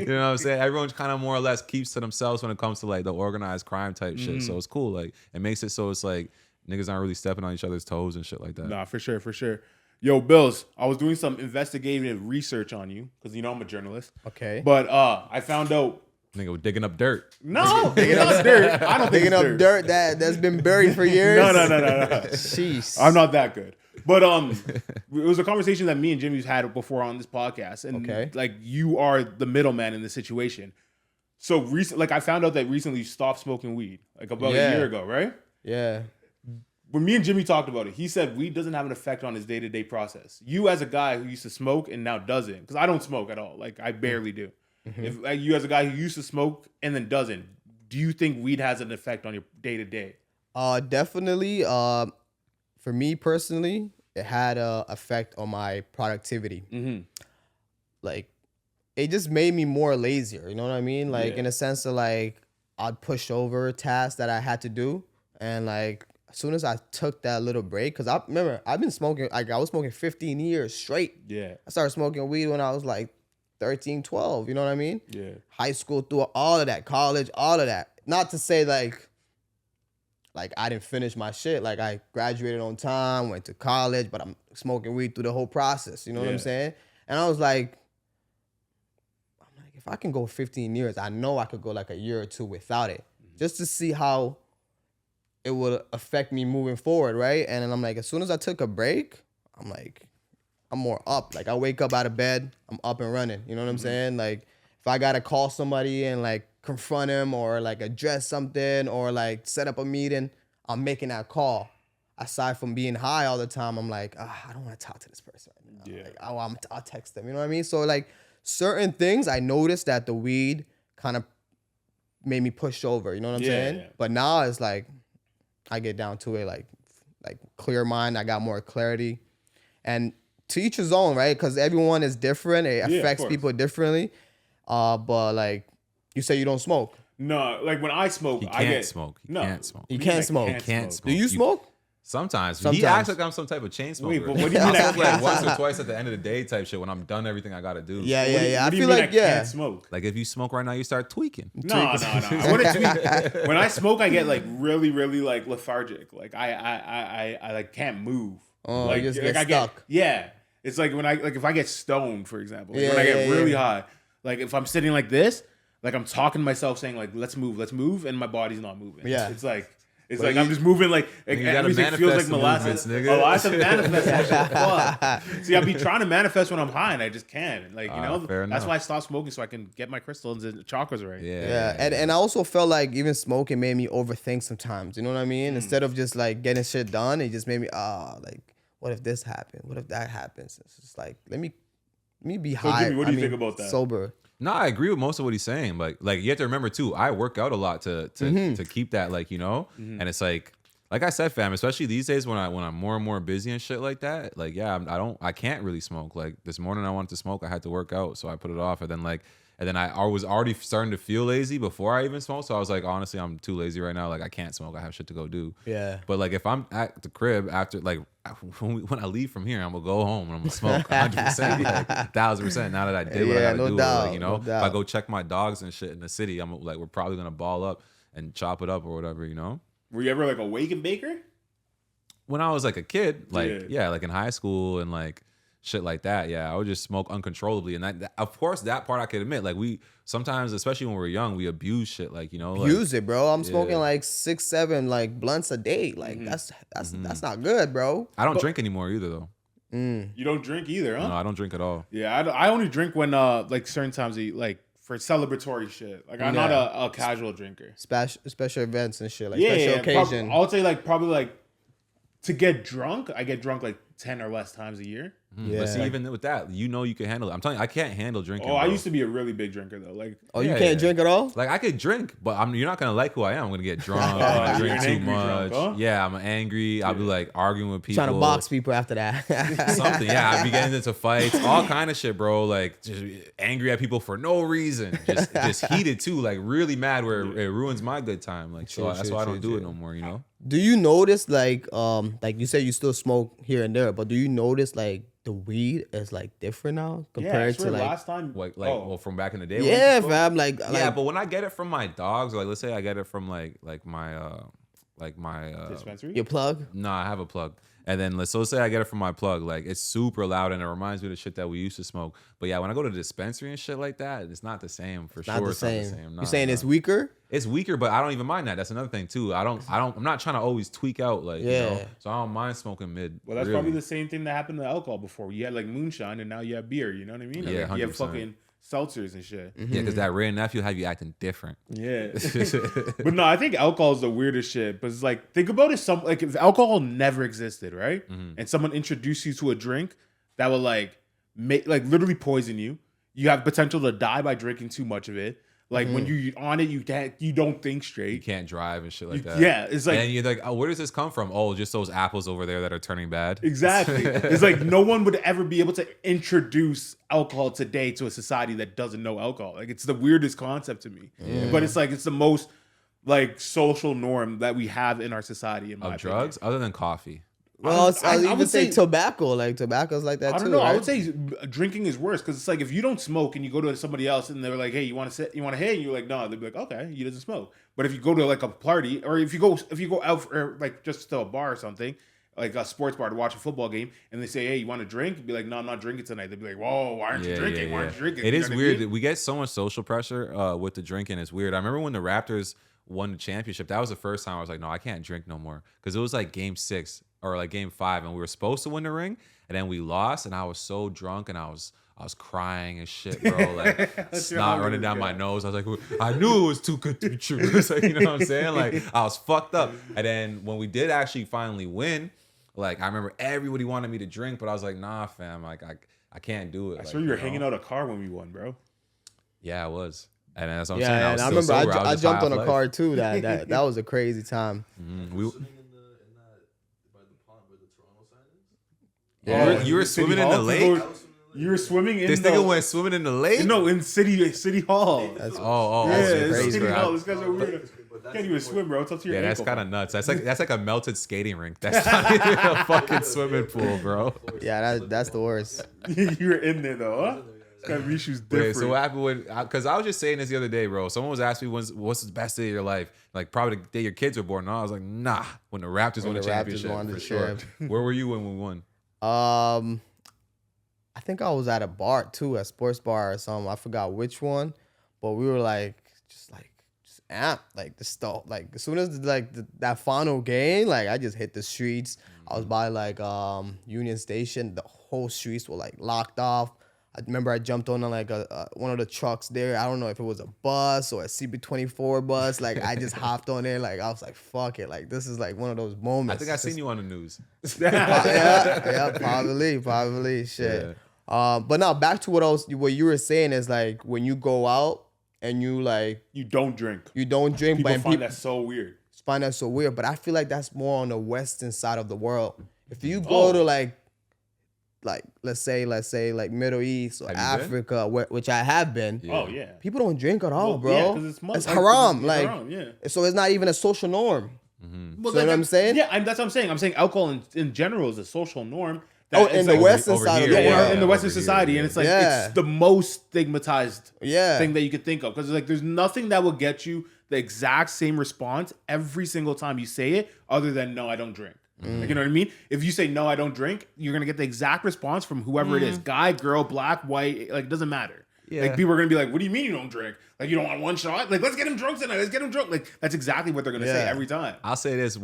know what I'm saying? Everyone kind of more or less keeps to themselves when it comes to, like, the organized crime type shit. So it's cool. Like, it makes it so it's like, niggas aren't really stepping on each other's toes and shit like that. Nah, for sure. Yo, Billz, I was doing some investigative research on you because you know I'm a journalist. Okay. But I found out. Nigga was digging up dirt. No, digging up dirt. I don't think digging up dirt that's been buried for years. No. Jeez. I'm not that good. But it was a conversation that me and Jimmy's had before on this podcast, and like you are the middleman in the situation. So I found out that recently you stopped smoking weed, like about a year ago, right? Yeah. When me and Jimmy talked about it, he said weed doesn't have an effect on his day-to-day process. You as a guy who used to smoke and now doesn't, because I don't smoke at all. Like, I barely do. Mm-hmm. If like, you as a guy who used to smoke and then doesn't, do you think weed has an effect on your day-to-day? Definitely. For me personally, it had an effect on my productivity. Mm-hmm. Like, it just made me more lazier. You know what I mean? Like, in a sense of, like, I'd push over tasks that I had to do. And, like, as soon as I took that little break, because I remember I've been smoking, like I was smoking 15 years straight. Yeah. I started smoking weed when I was like 13, 12. You know what I mean? Yeah. High school, through all of that, college, all of that. Not to say like I didn't finish my shit. Like I graduated on time, went to college, but I'm smoking weed through the whole process. You know what I'm saying? And I was like, if I can go 15 years, I know I could go like a year or two without it, just to see how it would affect me moving forward, right? And then I'm like, as soon as I took a break, I'm like, I'm more up. Like I wake up out of bed, I'm up and running. You know what I'm saying? Like if I gotta call somebody and like confront him or like address something or like set up a meeting, I'm making that call. Aside from being high all the time, I'm like, I don't want to talk to this person right now. Yeah. Like, I'll text them. You know what I mean? So like certain things, I noticed that the weed kind of made me push over. You know what I'm saying? Yeah. But now it's like, I get down to it like clear mind. I got more clarity, and to each his own, right? Because everyone is different. It affects people differently. But like you say, you don't smoke. No, like when I smoke, I can't smoke. You can't smoke. You can't smoke. You can't smoke. Do you smoke? Sometimes. He acts like I'm some type of chain smoker. Wait, but what do you mean? I smoke like once or twice at the end of the day type shit when I'm done everything I gotta do. Yeah. I feel like can't smoke. Like if you smoke right now, you start tweaking. No. I want to tweak. When I smoke, I get like really like lethargic. Like I like can't move. Oh, like you just get stuck. Yeah. It's like when if I get stoned, for example, like when I get really high, like if I'm sitting like this, like I'm talking to myself saying like, let's move, and my body's not moving. Yeah. It's like I'm just moving like everything feels like molasses. Nigga. Oh, I have to manifest that shit. Fuck. See, I be trying to manifest when I'm high and I just can't. Like, that's why I stopped smoking so I can get my crystals and chakras right. Yeah. And I also felt like even smoking made me overthink sometimes. You know what I mean? Instead of just like getting shit done, it just made me like, what if this happened? What if that happens? It's just like, let me be high. Jimmy, what do you think about that? Sober. No, I agree with most of what he's saying. Like you have to remember too, I work out a lot to keep that, like, and it's like I said, fam, especially these days when I'm more and more busy and shit like that, like, yeah, I can't really smoke. Like this morning I wanted to smoke, I had to work out, so I put it off, and then I was already starting to feel lazy before I even smoked. So I was like, honestly, I'm too lazy right now. Like I can't smoke. I have shit to go do. Yeah. But like if I'm at the crib after, like when I leave from here, I'm gonna go home and I'm gonna smoke 100%, like 1,000%. Now that I did what I gotta do, doubt, like, no if doubt. I go check my dogs and shit in the city, I'm like, we're probably gonna ball up and chop it up or whatever, Were you ever like a wake and baker? When I was like a kid, like like in high school and like shit like that, I would just smoke uncontrollably, and that of course that part I could admit, like we sometimes, especially when we're young, we abuse shit, like Abuse it, bro. I'm smoking like 6-7 like blunts a day, like that's not good, bro. I don't drink anymore either though. You don't drink either, huh? No, I don't drink at all. Yeah, I only drink when like certain times, like for celebratory shit. Like I'm not a casual drinker. Special events and shit, like special occasion. I would say like probably like to get drunk, I get drunk like 10 or less times a year. But see, even with that, you can handle it. I'm telling you, I can't handle drinking. Oh, I bro. used to be a really big drinker though. Like, you can't drink at all? Like I could drink, but you're not gonna like who I am. I'm gonna get drunk. I'm gonna drink too much. Drunk, huh? Yeah, I'm angry. I'll be like arguing with people. Trying to box people after that. Something. Yeah, I'd be getting into fights, all kind of shit, bro. Like just angry at people for no reason. Just heated too. Like really mad where it ruins my good time. Like that's why I don't do it no more. Do you notice like you said you still smoke here and there, but do you notice like the weed is like different now compared to like last time, well, from back in the day? Yeah, fam. But when I get it from my dogs, or like let's say I get it from like my dispensary. Your plug? No, I have a plug. And then let's say I get it from my plug, like it's super loud and it reminds me of the shit that we used to smoke. But yeah, when I go to the dispensary and shit like that, it's not the same for sure. It's not the same. You're saying it's weaker? It's weaker, but I don't even mind that. That's another thing too. I'm not trying to always tweak out, like, so I don't mind smoking mid. Well, that's probably the same thing that happened to alcohol before. You had like moonshine and now you have beer, you know what I mean? Yeah, like, you have fucking seltzers and shit. Yeah, because that red nephew have you acting different. Yeah. But no, I think alcohol is the weirdest shit. But it's like, think about it, if alcohol never existed, right? And someone introduced you to a drink that will like make like literally poison you. You have potential to die by drinking too much of it. Like when you on it, you don't think straight. You can't drive and shit like that. Yeah, it's like, and you're like, oh, where does this come from? Oh, just those apples over there that are turning bad. Exactly. It's like no one would ever be able to introduce alcohol today to a society that doesn't know alcohol. Like it's the weirdest concept to me. But it's like it's the most like social norm that we have in our society. In my opinion. Drugs, other than coffee. Well, I would say tobacco. Like tobacco's like that too. I don't know. Right? I would say drinking is worse because it's like if you don't smoke and you go to somebody else and they're like, "Hey, you want to hit?" And you're like, "No." They'd be like, "Okay, he doesn't smoke." But if you go to like a party or if you go out for, like just to a bar or something, like a sports bar to watch a football game, and they say, "Hey, you want to drink?" You'd be like, "No, I'm not drinking tonight." They'd be like, "Whoa, why aren't you drinking? Why aren't you drinking?" It is weird. We get so much social pressure with the drinking. It's weird. I remember when the Raptors won the championship. That was the first time I was like, "No, I can't drink no more," because it was like Game 6 or like Game 5, and we were supposed to win the ring, and then we lost, and I was so drunk, and I was crying and shit, bro. Like snot running down my nose. I was like, I knew it was too good to be true. Like, you know what I'm saying? Like I was fucked up. And then when we did actually finally win, like I remember everybody wanted me to drink, but I was like, nah, fam. Like I can't do it. I swear you were hanging out a car when we won, bro. Yeah, I was. And that's what I'm saying. I remember I jumped on a car too. That was a crazy time. You were swimming in the lake? You were swimming in this nigga went swimming in the lake? No, in City Hall. That's crazy. City Hall. This guy's a weirdo. Can't even swim, bro. It's up to your ankle. That's kind of nuts. That's like a melted skating rink. That's not even a fucking swimming pool, bro. Yeah, that's the worst. You were in there though, huh? This guy Rishu's different. Wait, so what happened when? Because I was just saying this the other day, bro. Someone was asking me what's the best day of your life? Like probably the day your kids were born. And I was like, nah. When the Raptors won the championship, for sure. Where were you when we won? I think I was at a bar too, a sports bar or something. I forgot which one, but we were like just amped, like the stuff. Like as soon as that final game, like I just hit the streets. I was by like Union Station. The whole streets were like locked off. I remember I jumped on like one of the trucks there. I don't know if it was a bus or a CB24 bus. Like I just hopped on there. Like I was like, fuck it. Like this is like one of those I moments. think I seen you on the news. Yeah, probably shit. Yeah. But now back to what you were saying is like when you go out and you like You don't drink. but People find that so weird. find that so weird. But I feel like that's more on the western side of the world. If you go to like let's say like Middle East or Have you Africa, which I have been. Yeah. Oh yeah. People don't drink at all, bro. Yeah, 'cause it's haram. It's Like haram, yeah. so it's not even a social norm. Well, So what I'm saying? Yeah, that's what I'm saying. I'm saying alcohol in general is a social norm. Oh, That in it's the like- western over side of here, the Yeah, world. in the Western over here, society, yeah. and it's like Yeah. it's the most stigmatized Yeah. thing that you could think of because like there's nothing that will get you the exact same response every single time you say it, other than no, I don't drink. Like, you know what I mean? If you say no, I don't drink, you're gonna get the exact response from whoever it is, guy, girl, black, white, like it doesn't matter. Yeah. Like people are gonna be like, "What do you mean you don't drink? Like you don't want one shot? Like let's get him drunk tonight. Let's get him drunk." Like that's exactly what they're gonna say Yeah. every time. I'll say this: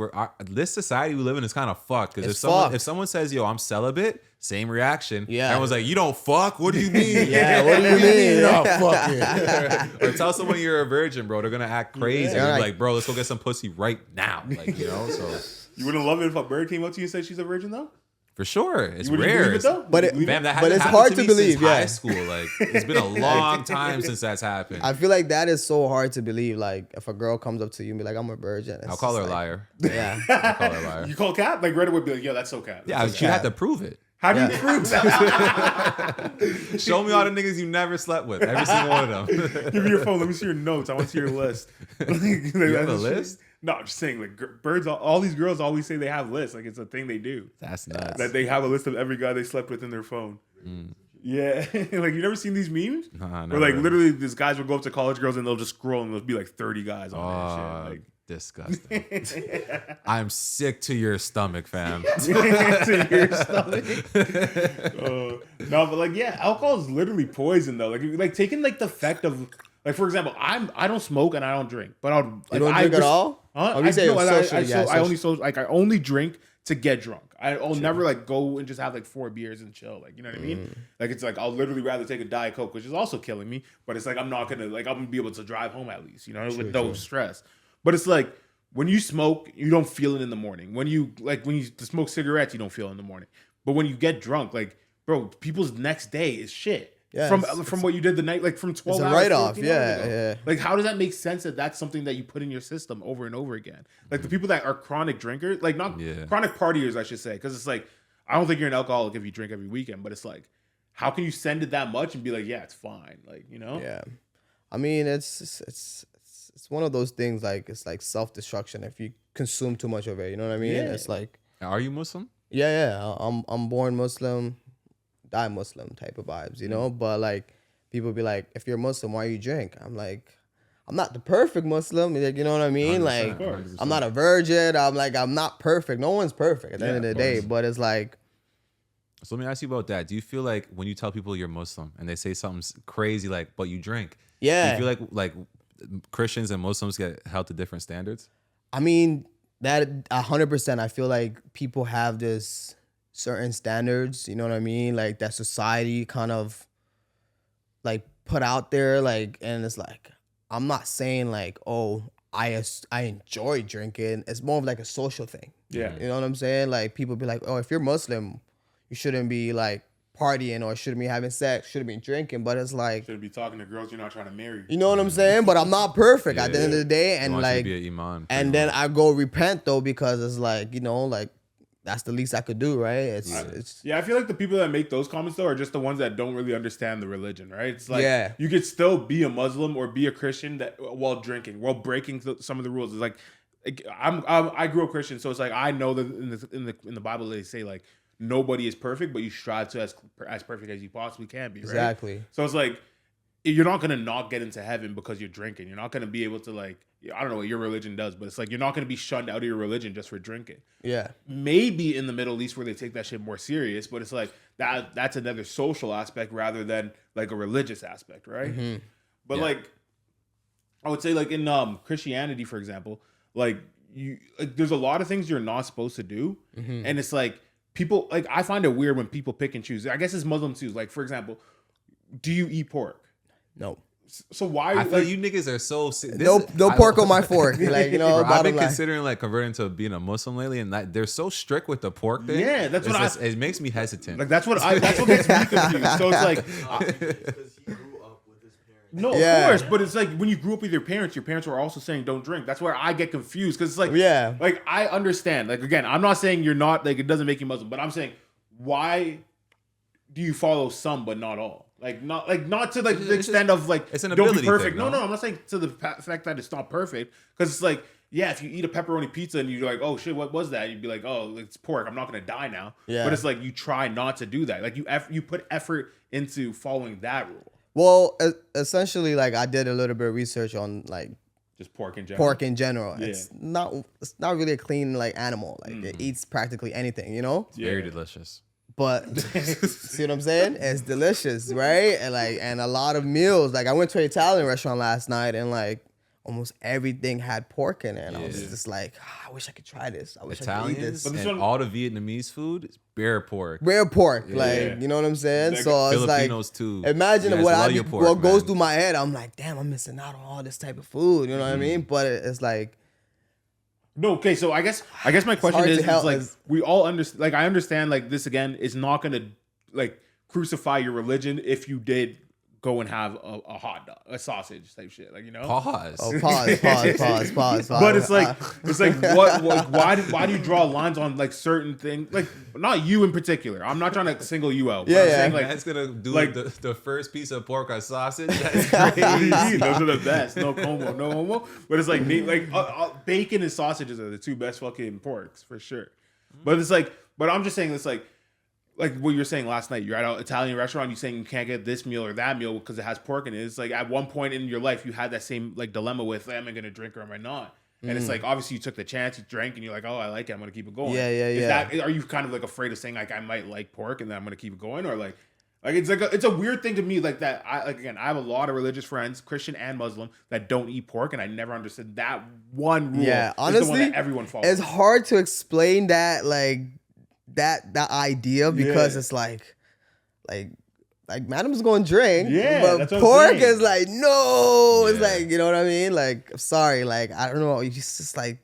this society we live in is kind of fucked. Because It's if fucked. someone says, "Yo, I'm celibate," same reaction. Yeah. Everyone's like, "You don't fuck? What do you mean?" Yeah, what do you mean? You don't fucking. Or tell someone you're a virgin, bro. They're gonna act crazy. Yeah. They're like, "Bro, let's go get some pussy right now." Like, you know, so You wouldn't love it if a bird came up to you and said she's a virgin though? for sure, it's Would you rare. believe it though? But Would you believe Fam, that But hasn't it's happened hard to to me believe, since yeah. high school. Like, it's been a long time since that's happened. I feel like that is so hard to believe. Like if a girl comes up to you and be like, "I'm a virgin," it's I'll call her a just like- liar. Yeah. I'll call her a liar. You call Cap? Like Reddit would be like, yo, that's so Cap. Yeah, That's so she'd Cap. have to prove it. How do you Yeah. prove that? Show me all the niggas you never slept with. Every single one of them. Give me your phone. Let me see your notes. I want to see your list. You have a list? No, I'm just saying, like birds. All these girls always say they have lists. Like it's a thing they do. That's nuts. That they have a list of every guy they slept with in their phone. Yeah, like you never seen these memes? Nah, Where like never. literally, these guys will go up to college girls and they'll just scroll and there'll be like 30 guys on that shit. Like, disgusting. I'm sick to your stomach, fam. to your stomach. No, but like yeah, alcohol is literally poison though. Like taking like the effect of like for example, I don't smoke and I don't drink, but I'll like, You don't drink at all? Huh? Oh, you say I only drink to get drunk. I'll never like go and just have like 4 beers and chill. Like you know what I mean? Like it's like I'll literally rather take a Diet Coke, which is also killing me. But it's like I'm gonna be able to drive home at least, you know, with no stress. But it's like when you smoke, you don't feel it in the morning. When you smoke cigarettes, you don't feel it in the morning. But when you get drunk, like bro, people's next day is shit. Yeah, from what you did the night, like from 12 It's a hours. write-off, 14 hours ago. yeah. Like, how does that make sense that that's something that you put in your system over and over again? Like, the people that are chronic drinkers, like, not chronic partiers, I should say, because it's like, I don't think you're an alcoholic if you drink every weekend, but it's like, how can you send it that much and be like, yeah, it's fine? Like, you know? Yeah. I mean, it's one of those things, like, it's like self-destruction if you consume too much of it, you know what I mean? Yeah. It's like, Are you Muslim? yeah, I'm born Muslim, die Muslim type of vibes, you know? But, like, people be like, if you're Muslim, why you drink? I'm like, I'm not the perfect Muslim. Like, you know what I mean? 100%, Like, 100%. I'm not a virgin. I'm not perfect. No one's perfect at the end of the day. But it's like, So let me ask you about that. Do you feel like when you tell people you're Muslim and they say something crazy like, but you drink, do yeah. you feel like Christians and Muslims get held to different standards? I mean, that 100%. I feel like people have this certain standards, you know what I mean? Like that society kind of like put out there, like, and it's like, I'm not saying like, oh, I enjoy drinking. It's more of like a social thing. Yeah. You know what I'm saying? Like people be like, oh, if you're Muslim, you shouldn't be like partying or shouldn't be having sex, shouldn't be drinking. But it's like, Shouldn't be talking to girls you're not trying to marry. you know what I'm saying? But I'm not perfect at the end of the day. They And want you to like, be an imam, and then I go repent though, because it's like, you know, like that's the least I could do, right? It's Yeah, I feel like the people that make those comments though are just the ones that don't really understand the religion, right? It's like Yeah. you could still be a Muslim or be a Christian that while drinking, while breaking some of the rules. It's like I grew up Christian, so it's like I know that in the Bible they say like nobody is perfect, but you strive to as perfect as you possibly can be, right? Exactly. So it's like you're not gonna not get into heaven because you're drinking. You're not gonna be able to like, I don't know what your religion does, but it's like you're not gonna be shunned out of your religion just for drinking. Yeah. Maybe in the Middle East where they take that shit more serious, but it's like that's another social aspect rather than like a religious aspect, right? Mm-hmm. But like, I would say like in Christianity, for example, like there's a lot of things you're not supposed to do, and it's like people like I find it weird when people pick and choose. I guess it's Muslims too. Like for example, do you eat pork? No. So why? I feel you niggas are so No pork on my fork. Like, you know, bro, I've been line. considering like converting to being a Muslim lately, and they're so strict with the pork thing. Yeah, that's what it makes me hesitant. like. That's what makes me confused. So it's like, Because he grew up with his parents. no, Yeah. of course, but it's like when you grew up with your parents were also saying don't drink. That's where I get confused because it's like, Yeah. like I understand. Like again, I'm not saying you're not like it doesn't make you Muslim, but I'm saying why do you follow some but not all? Like not to like the extent of like it's an don't be ability perfect. thing, No, I'm not saying to the fact that it's not perfect because it's like yeah, if you eat a pepperoni pizza and you're like oh shit, what was that? You'd be like oh it's pork. I'm not gonna die now. Yeah. But it's like you try not to do that. Like you put effort into following that rule. Well, essentially, like I did a little bit of research on like Just pork in general. pork in general. Yeah. It's not really a clean like animal. Like it eats practically anything, you know. It's very delicious. But see what I'm saying? It's delicious, right? And a lot of meals. Like I went to an Italian restaurant last night and like almost everything had pork in it. And I was just like, I wish I could try this. I wish I could eat Italians this. and all the Vietnamese food is bare pork. Rare pork, Yeah. like you know what I'm saying? Like So it's like Filipinos too. imagine You guys what love your pork, what goes man. through my head. I'm like, damn, I'm missing out on all this type of food. You know what I mean? But it's like, No, okay, so I guess my question hard is, to help like is- we all understand like I understand like this again is not gonna like crucify your religion if you did go and have a hot dog, a sausage type shit, like you know. Pause. oh, pause. But it's like what why do you draw lines on like certain things? Like not you in particular. I'm not trying to single you out. But Yeah, I'm yeah. saying, like That's gonna do like- the first piece of pork or sausage. That's crazy. those are the best. No homo. But it's like bacon and sausages are the two best fucking porks for sure. But it's like, but I'm just saying it's like what you were saying last night. You're at an Italian restaurant. You're saying you can't get this meal or that meal because it has pork in it. It's like at one point in your life you had that same like dilemma with am I gonna drink or am I not? And it's like obviously you took the chance, you drank, and you're like, oh, I like it. I'm gonna keep it going. Yeah. Is that, are you kind of like afraid of saying like I might like pork and then I'm gonna keep it going, or like it's a weird thing to me like that. I have a lot of religious friends, Christian and Muslim, that don't eat pork, and I never understood that one rule. Yeah, is the honestly, one that everyone follows. it's hard to explain that like that idea because Yeah. it's like madam's gonna drink, Yeah, but that's what I'm pork saying. is like no. It's Yeah. like you know what I mean. Like sorry, like I don't know. It's just like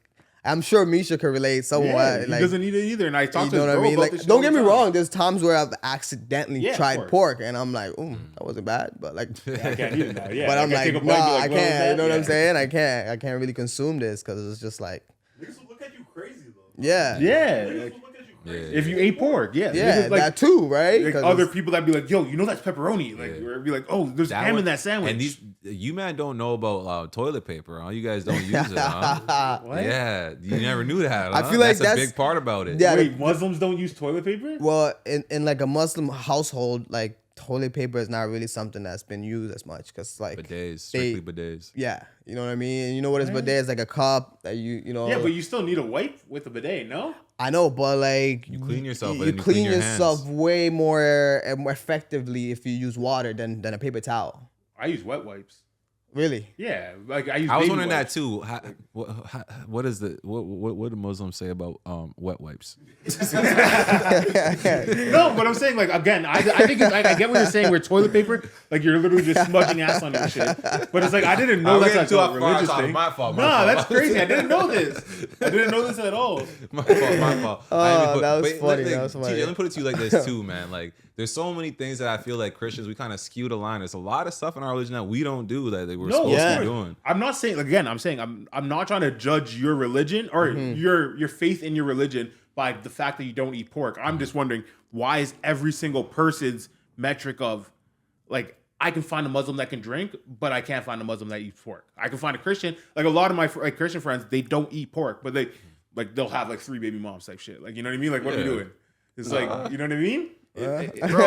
I'm sure Misha could relate somewhat. Yeah, he like doesn't eat it either, and I talked you to know his what I girl mean. about Like this shit don't all get the me time. wrong. There's times where I've accidentally Yeah, of tried course. pork and I'm like, that wasn't bad, but like. I can't eat it now. Yeah, But I'm I like, take a bite, nah, be I like, what was can't. that? You know what I'm Yeah. saying? I can't really consume this because it's just like, Niggas will look at you crazy though. yeah, Yeah, Niggas like, will look at you Yeah. crazy. if you ate pork, yeah, yeah, Niggas, like, that too, right? like 'Cause other it's- people that be like, yo, you know that's pepperoni, like, Yeah. or be like, oh, there's ham in one- that sandwich. And you man don't know about toilet paper, huh? You guys don't use it, huh? What? Yeah, you never knew that. I Huh? feel like that's a that's- big part about it. Yeah, Wait, Muslims don't use toilet paper? well, in like a Muslim household, like toilet paper is not really something that's been used as much because like Bidets, strictly bidets. yeah, you know what I mean. And you know what is bidet is like a cup that you know. Yeah, but you still need a wipe with a bidet, no? I know, but like You clean yourself, You but then you clean clean your yourself hands. way more effectively if you use water than a paper towel. I use wet wipes. Really? Yeah, like I use. I was baby wondering that wipes. too. What is the what do Muslims say about wet wipes? No, but I'm saying like again, I think I get what you're saying. Where toilet paper, like you're literally just smudging ass on your shit. But it's like I didn't know I'm that's getting like too a far religious outside of thing. my fault, my Nah, fault. that's crazy. I didn't know this. I didn't know this at all. My fault. Oh, that was but funny, let- that was funny. TJ, let me put it to you like this too, man. Like, there's so many things that I feel like Christians, we kind of skew the line. There's a lot of stuff in our religion that we don't do that we're No, supposed yeah. to be doing. I'm not saying again. I'm saying I'm not trying to judge your religion or your faith in your religion by the fact that you don't eat pork. I'm just wondering why is every single person's metric of like I can find a Muslim that can drink, but I can't find a Muslim that eats pork. I can find a Christian, like a lot of my like Christian friends, they don't eat pork, but they'll have like 3 baby moms type shit. Like you know what I mean? Like what are we Yeah. doing? It's like you know what I mean? Bro,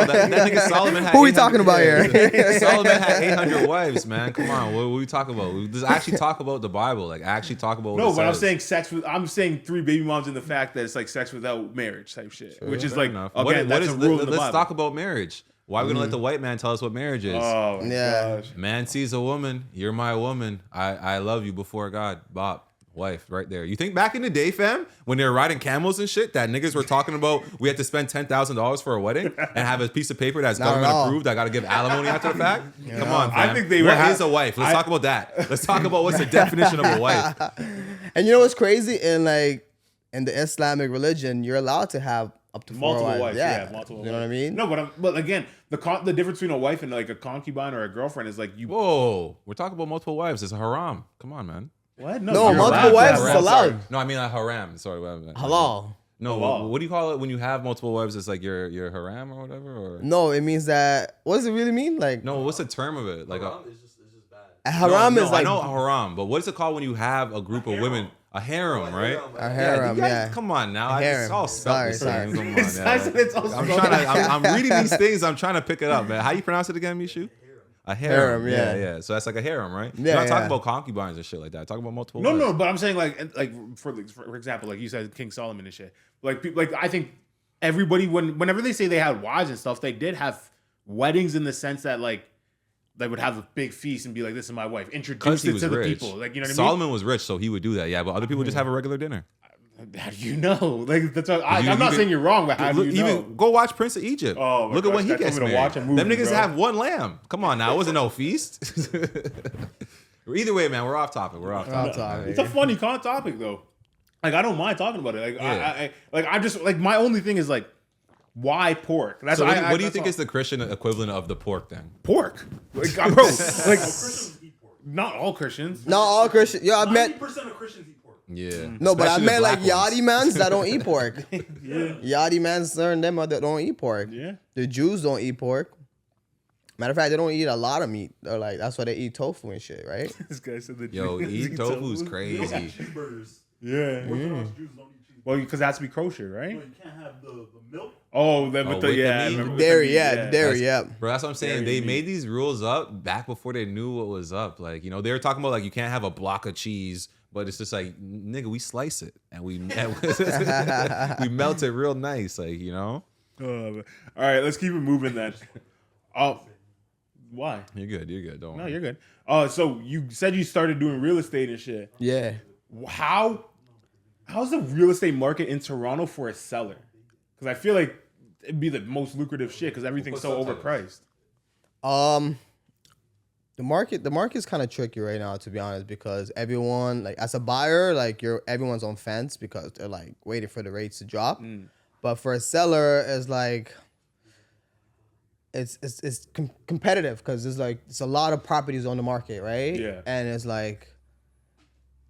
that nigga Solomon had Who we 800 talking about here? Solomon had 800 wives, man. Come on, what we talking about? We just actually talk about the Bible, like actually talk about. What No, it but I'm says. saying sex with. I'm saying 3 baby moms in the fact that it's like sex without marriage type shit, which is Fair like enough. again that's a rule in the let's Bible. talk about marriage. Why are we gonna let the white man tell us what marriage is? Oh my Yeah. gosh. Man sees a woman, you're my woman. I love you before God. Bob, wife, right there. You think back in the day, fam, when they were riding camels and shit, that niggas were talking about we had to spend $10,000 for a wedding and have a piece of paper that's Not at government all. approved. I got to give alimony after the fact. Come on, fam. I think they What were is a wife? Let's talk about that. Let's talk about what's the definition of a wife. And you know what's crazy? In the Islamic religion, you're allowed to have up to 4 Multiple wives. wives, yeah, multiple. You know what I mean? No, but again, the difference between a wife and like a concubine or a girlfriend is like you. Whoa, we're talking about multiple wives. It's a haram. Come on, man. What? No, you're multiple allowed to wives have is one. allowed. Sorry. No, I mean a haram. Sorry. what I meant. Halal. No, Halal. what do you call it when you have multiple wives? It's like your haram or whatever? Or No, it means that. What does it really mean? Like no, what's the term of it? Like a It's just bad. a haram no, is like I know haram, but what's it called when you have a group of women? A harem, right? a harem. you guys- Yeah. Come on now, Harem. it's all spelled the Sorry, same. Come on, I said it's all I'm spelled trying to. I'm reading these things. I'm trying to pick it up, man. How you pronounce it again, Mishu? A harem. Harem, yeah. yeah. So that's like a harem, right? Yeah, You're not talking yeah. about concubines and shit like that. Talking about multiple. No, wives. no, but I'm saying like for example, like you said, King Solomon and shit. Like people, like I think everybody whenever they say they had wives and stuff, they did have weddings in the sense that like they would have a big feast and be like, "This is my wife." Because Introduce he it was to the rich. people, like you know what Solomon was rich, so he would do that. Yeah, but other people just have a regular dinner. I mean? How do you know? Like that's what, I'm You not even- saying you're wrong, but how do Look, you know? even go watch Prince of Egypt. Oh, my look at when gosh, he guys gets told me married. to watch a movie, Them niggas bro. have one lamb. Come on now, it wasn't no feast. Either way, man, we're off topic. We're off topic. It's a funny topic though. Like I don't mind talking about it. Like Yeah. I just like my only thing is like why pork? That's So what do you that's think all. is the Christian equivalent of the pork then? pork? Like bro, like Christians eat pork. not all Christians. not all Christian. Yo, I met 90% of Christians eat pork. Yeah. no, but I Especially the met like black ones. Yachty mans that don't eat pork. Yachty mans certain them that don't eat pork. Yeah. The Jews don't eat pork. Matter of fact, they don't eat a lot of meat. They're like that's why they eat tofu and shit, right? This guy said the Yo, Jews eat eat tofu's They don't crazy. eat cheeseburgers. Yeah. Orthodox Jews don't eat cheeseburgers. Well, because it has to be kosher, No, right? you can't have the milk. Oh, then Oh, with the with the yeah, I meat? remember with the Dairy, meat, yeah, dairy, yeah. Bro, that's what I'm saying. Dairy They meat. made these rules up back before they knew what was up. Like, you know, they were talking about like you can't have a block of cheese, but it's just like, nigga, we slice it and we we melt it real nice, like, you know. All right, let's keep it moving then. Oh, why? You're good. You're good. Don't No, worry. you're good. So you said you started doing real estate and shit. Yeah. How's the real estate market in Toronto for a seller? Because I feel like it'd be the most lucrative shit because everything's so overpriced. The market's kind of tricky right now, to be honest, because everyone, like as a buyer, like everyone's on fence because they're like waiting for the rates to drop. But for a seller, it's like it's competitive because it's a lot of properties on the market, right? Yeah. And it's like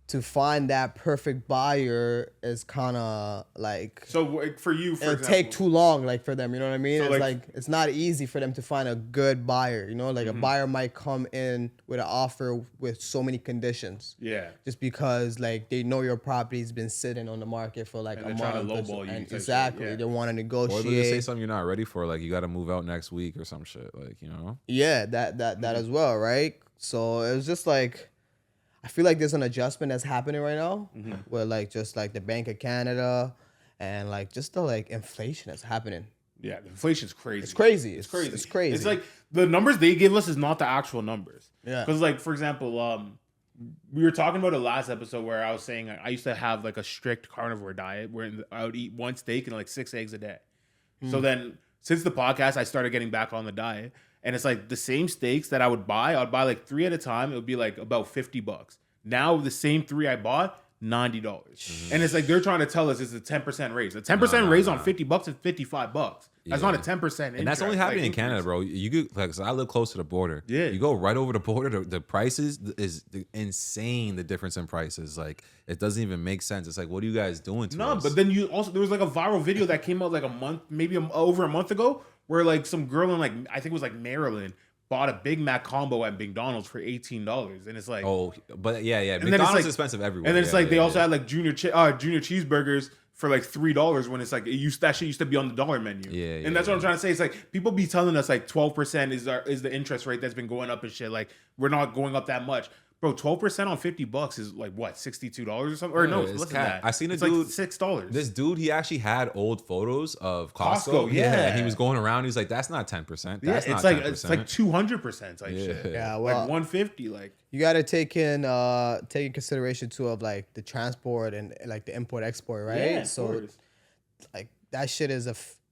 to find that perfect buyer is kind of like So like, for you, for it'll example, take too long, like for them. You know what I mean? So, It's like- like it's not easy for them to find a good buyer. You know, like Mm-hmm. a buyer might come in with an offer with so many conditions. Yeah. Just because like they know your property's been sitting on the market for like And a they're trying month. to or lowball so- you and type shit, exactly. yeah. They want to Or they'll just say negotiate. something you're not ready for, like you got to move out next week or some shit, like, you know. Yeah, that as well, right? So it was just like I feel like there's an adjustment that's happening right now where like just like the Bank of Canada and like just the like inflation that's happening. Yeah, the inflation's crazy. It's crazy. It's crazy. It's crazy. It's like the numbers they give us is not the actual numbers. Yeah. Because like for example, we were talking about it last episode where I was saying I used to have like a strict carnivore diet where I would eat one steak and like 6 eggs a day. So then since the podcast, I started getting back on the diet. And it's like the same steaks that I'd buy like 3 at a time. It would be like about $50. Now the same 3 I bought, $90. And it's like they're trying to tell us it's a 10% raise. A 10% raise on $50 is $55. That's not a 10%. And that's only happening in Canada, bro. You could, like, so I live close to the border. Yeah. You go right over the border. The prices is insane. The difference in prices, like, it doesn't even make sense. It's like, what are you guys doing to No, us? but then you also there was like a viral video that came out like a month, maybe over a month ago, where like some girl in like I think it was like Maryland bought a Big Mac combo at McDonald's for $18, and it's like, Oh, but yeah. then it's McDonald's like- is expensive everywhere. and then it's Yeah, like they yeah, also yeah. had like junior cheeseburgers for like $3 when it's like that shit used to be on the dollar menu. Yeah, and that's yeah. what I'm trying to say. It's like people be telling us like 12% is the interest rate that's been going up and shit. Like we're not going up that much. Bro, 12% on $50 is like what, $62 or something? Or Yeah, no, it's less than cap. that. I seen a it's dude- like $6. This dude, he actually had old photos of Costco. Costco, yeah. And he was going around. He was like, "That's not 10%. That's not it's like 10%. it's like 200% type shit. Yeah, well, Like 150, like you got to take in consideration too of like the transport and like the import export, right? yeah, of So course. like that shit is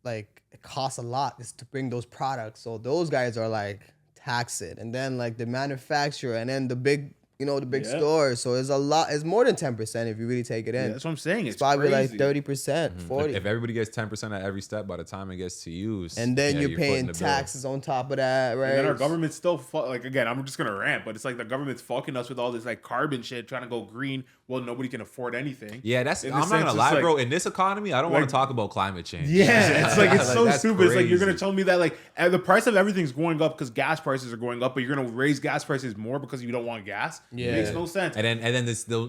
like it costs a lot just to bring those products. So those guys are like tax it, and then like the manufacturer, and then the big Yeah. stores. So it's a lot. It's more than 10% if you really take it in. Yeah, that's what I'm saying. It's It's probably crazy. like 30%, 40. If everybody gets 10% at every step, by the time it gets to you, And then you're footing paying the bill. taxes on top of that, right? And then our government's still like, again, I'm just gonna rant, but it's like the government's fucking us with all this like carbon shit, trying to go green. Well, nobody can afford anything. Yeah, that's. In I'm the not sense, gonna it's lie, like- bro. In this economy, I don't want like- to talk about climate change. Yeah, it's like it's so that's stupid. It's like you're gonna crazy. tell me that like the price of everything's going up because gas prices are going up, but you're gonna raise gas prices more because you don't want gas. Yeah. It makes no sense. And then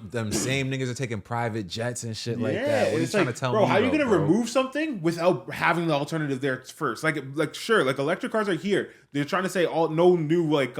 them same niggas are taking private jets and shit like that. What are you it's trying like, to tell bro, me? how are you about, gonna bro? remove something without having the alternative there first? Like sure, like electric cars are here. They're trying to say no new like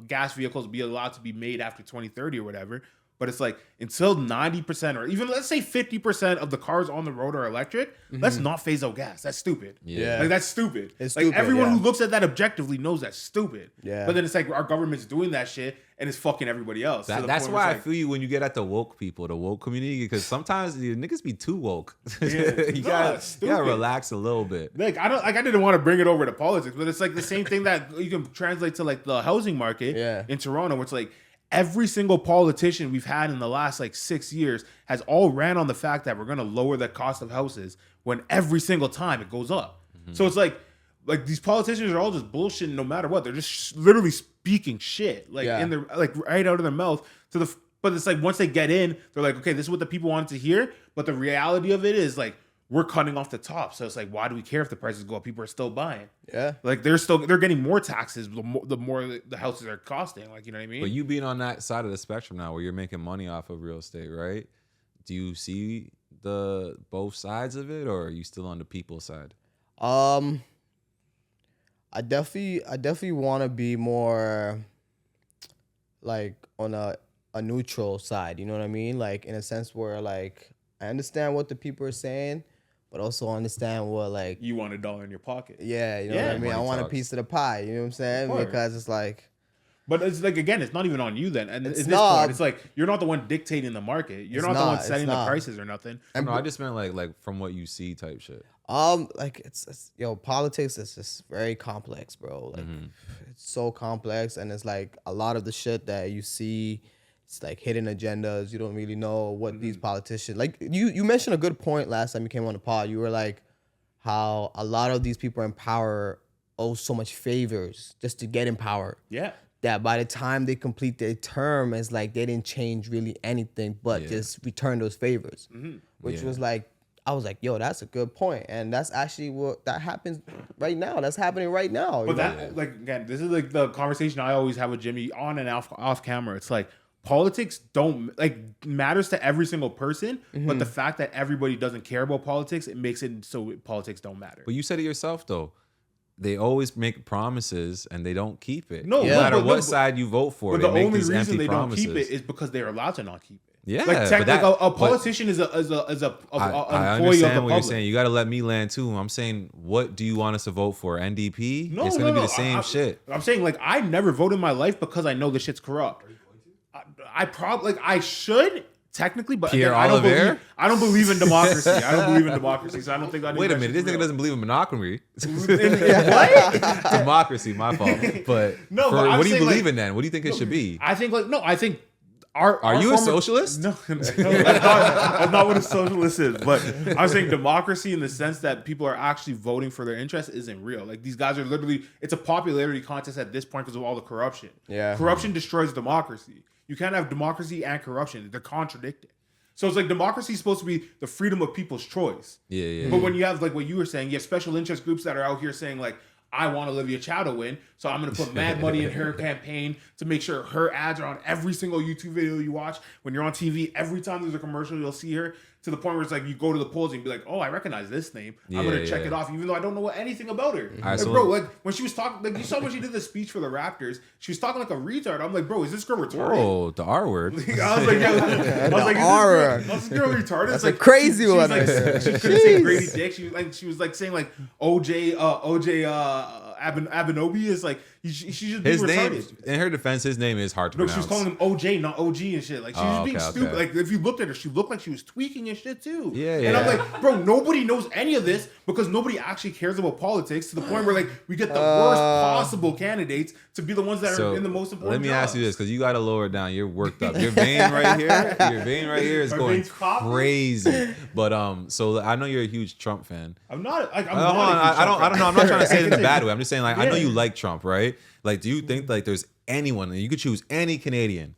gas vehicles be allowed to be made after 2030 or whatever. But it's like until 90% or even let's say 50% of the cars on the road are electric, let's not phase out gas. That's stupid. Yeah. Like that's stupid. It's like stupid, everyone yeah. who looks at that objectively knows that's stupid. Yeah. But then it's like our government's doing that shit and it's fucking everybody else. to the That's point where why I it's like, feel you when you get at the woke people, the woke community, because sometimes the niggas be too woke. Yeah. you, No, gotta, that's you gotta stupid. relax a little bit. Like I didn't want to bring it over to politics, but it's like the same thing that you can translate to like the housing market Yeah. in Toronto, where it's like every single politician we've had in the last like 6 years has all ran on the fact that we're gonna lower the cost of houses when every single time it goes up. So it's like these politicians are all just bullshitting no matter what. They're just literally speaking shit like Yeah. in their like right out of their mouth to the. But it's like once they get in, they're like, okay, this is what the people wanted to hear. But the reality of it is like we're cutting off the top. So it's like, why do we care if the prices go up? People are still buying. Yeah. Like they're getting more taxes the more the houses are costing. Like, you know what I mean? But you being on that side of the spectrum now where you're making money off of real estate, right? Do you see the both sides of it, or are you still on the people side? I definitely want to be more like on a neutral side, you know what I mean? Like in a sense where like I understand what the people are saying, but also understand what like You want $1 in your pocket. yeah, you know Yeah, what I mean? I money want a talks. piece of the pie, you know what I'm saying? course. Because it's like But it's like, again, it's not even on you then. And at It's this not. point, it's like you're not the one dictating the market. You're It's not the one not, setting it's the not. prices or nothing. No, I just meant like from what you see type shit. like it's politics is just very complex, bro. Like it's so complex, and it's like a lot of the shit that you see, it's like hidden agendas. You don't really know what these politicians like. You mentioned a good point last time you came on the pod. You were like how a lot of these people in power owe so much favors just to get in power. Yeah. That by the time they complete their term, it's like they didn't change really anything but just return those favors, which Yeah. was like, I was like, yo, that's a good point. And that's actually what that happens right now. That's happening right now. But you know? that, like, again, this is like the conversation I always have with Jimmy on and off camera. It's like politics don't like matters to every single person, but the fact that everybody doesn't care about politics, it makes it so politics don't matter. But you said it yourself though. They always make promises and they don't keep it. No, no yeah, matter but- what but- side you vote for, But they the make only these reason empty they promises. don't keep it is because they're allowed to not keep it. Yeah, like but technically, that- a politician is a I employee of understand the what you're public. saying. You got to let me land too. I'm saying, what do you want us to vote for? NDP? No, it's no, going to no. be the same shit. I'm saying like I never voted in my life because I know the shit's corrupt. I probably like I should technically, but Pierre again, Olivier? I don't believe in democracy. I don't believe in democracy, so I don't think I. Wait a minute. This nigga doesn't believe in monogamy. What? Democracy, my fault. But, No, but I'm what do you saying, believe like- in then? What do you think it should be? I think like no. I think our Are you a former- socialist? No, that's not what a socialist is. But I'm saying democracy in the sense that people are actually voting for their interests isn't real. Like these guys are literally, it's a popularity contest at this point because of all the corruption. Yeah. Corruption destroys democracy. You can't have democracy and corruption. They're contradicted. So it's like democracy is supposed to be the freedom of people's choice. Yeah, yeah. But when you have like what you were saying, you have special interest groups that are out here saying like, I want Olivia Chow to win, so I'm gonna put mad money in her campaign to make sure her ads are on every single YouTube video you watch. When you're on TV, every time there's a commercial, you'll see her. To the point where it's like you go to the polls and be like, oh, I recognize this name. I'm gonna check it off, even though I don't know anything about her. Right, like, bro, like when she was talking, like you saw when she did the speech for the Raptors, she was talking like a retard. I'm like, bro, is this girl retarded? Oh, the R word. I was like, is this girl retarded? That's it's a crazy she one. Was like, she couldn't say Grady Dick. She was like saying like OJ Abenobi is like she should be His retarded. name, in her defense, his name is hard to No, pronounce. she was calling him OJ, not OG and shit. Like she was being stupid. Okay. Like if you looked at her, she looked like she was tweaking and shit too. Yeah, And I'm like, bro, nobody knows any of this because nobody actually cares about politics to the point where like we get the worst possible candidates to be the ones that are in the most important. Let me jobs. ask you this, because you got to lower it down. You're worked up. Your vein right here is My going veins popping. crazy. But so I know you're a huge Trump fan. I'm not. Like, I'm Hold not. on, I don't know. I'm not trying to say it in a bad way. I'm just saying, like, I know Yeah. you like Trump, right? Like, do you think like there's anyone, and you could choose any Canadian,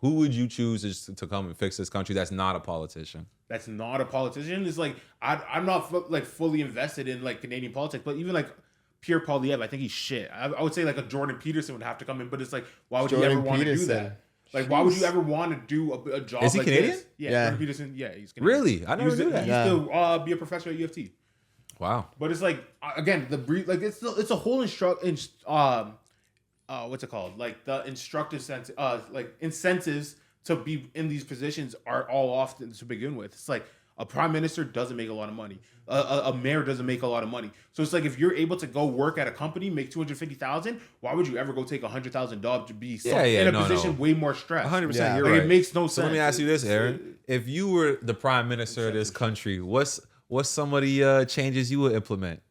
who would you choose to come and fix this country that's not a politician? That's not a politician. It's like I'm not like fully invested in like Canadian politics, but even like Pierre Poilievre, I think he's shit. I would say like a Jordan Peterson would have to come in, but it's like, why would you ever want to do that? Like, why would you ever want to do a job? Is he like Canadian? This? Yeah, Yeah. Jordan Peterson. Yeah, he's Canadian. Really? I never knew that. He used to be a professor at U of T. Wow. But it's like again like it's a whole what's it called? Like the instructive sense, like incentives to be in these positions are all off to begin with. It's like a prime minister doesn't make a lot of money. A mayor doesn't make a lot of money. So it's like if you're able to go work at a company, make $250,000, why would you ever go take $100,000 to be in a position way more stressed? 100%. Yeah. You're Like, right. it makes no So sense. let me ask you this, Aaron. If you were the prime minister of this country, what's some of the changes you would implement?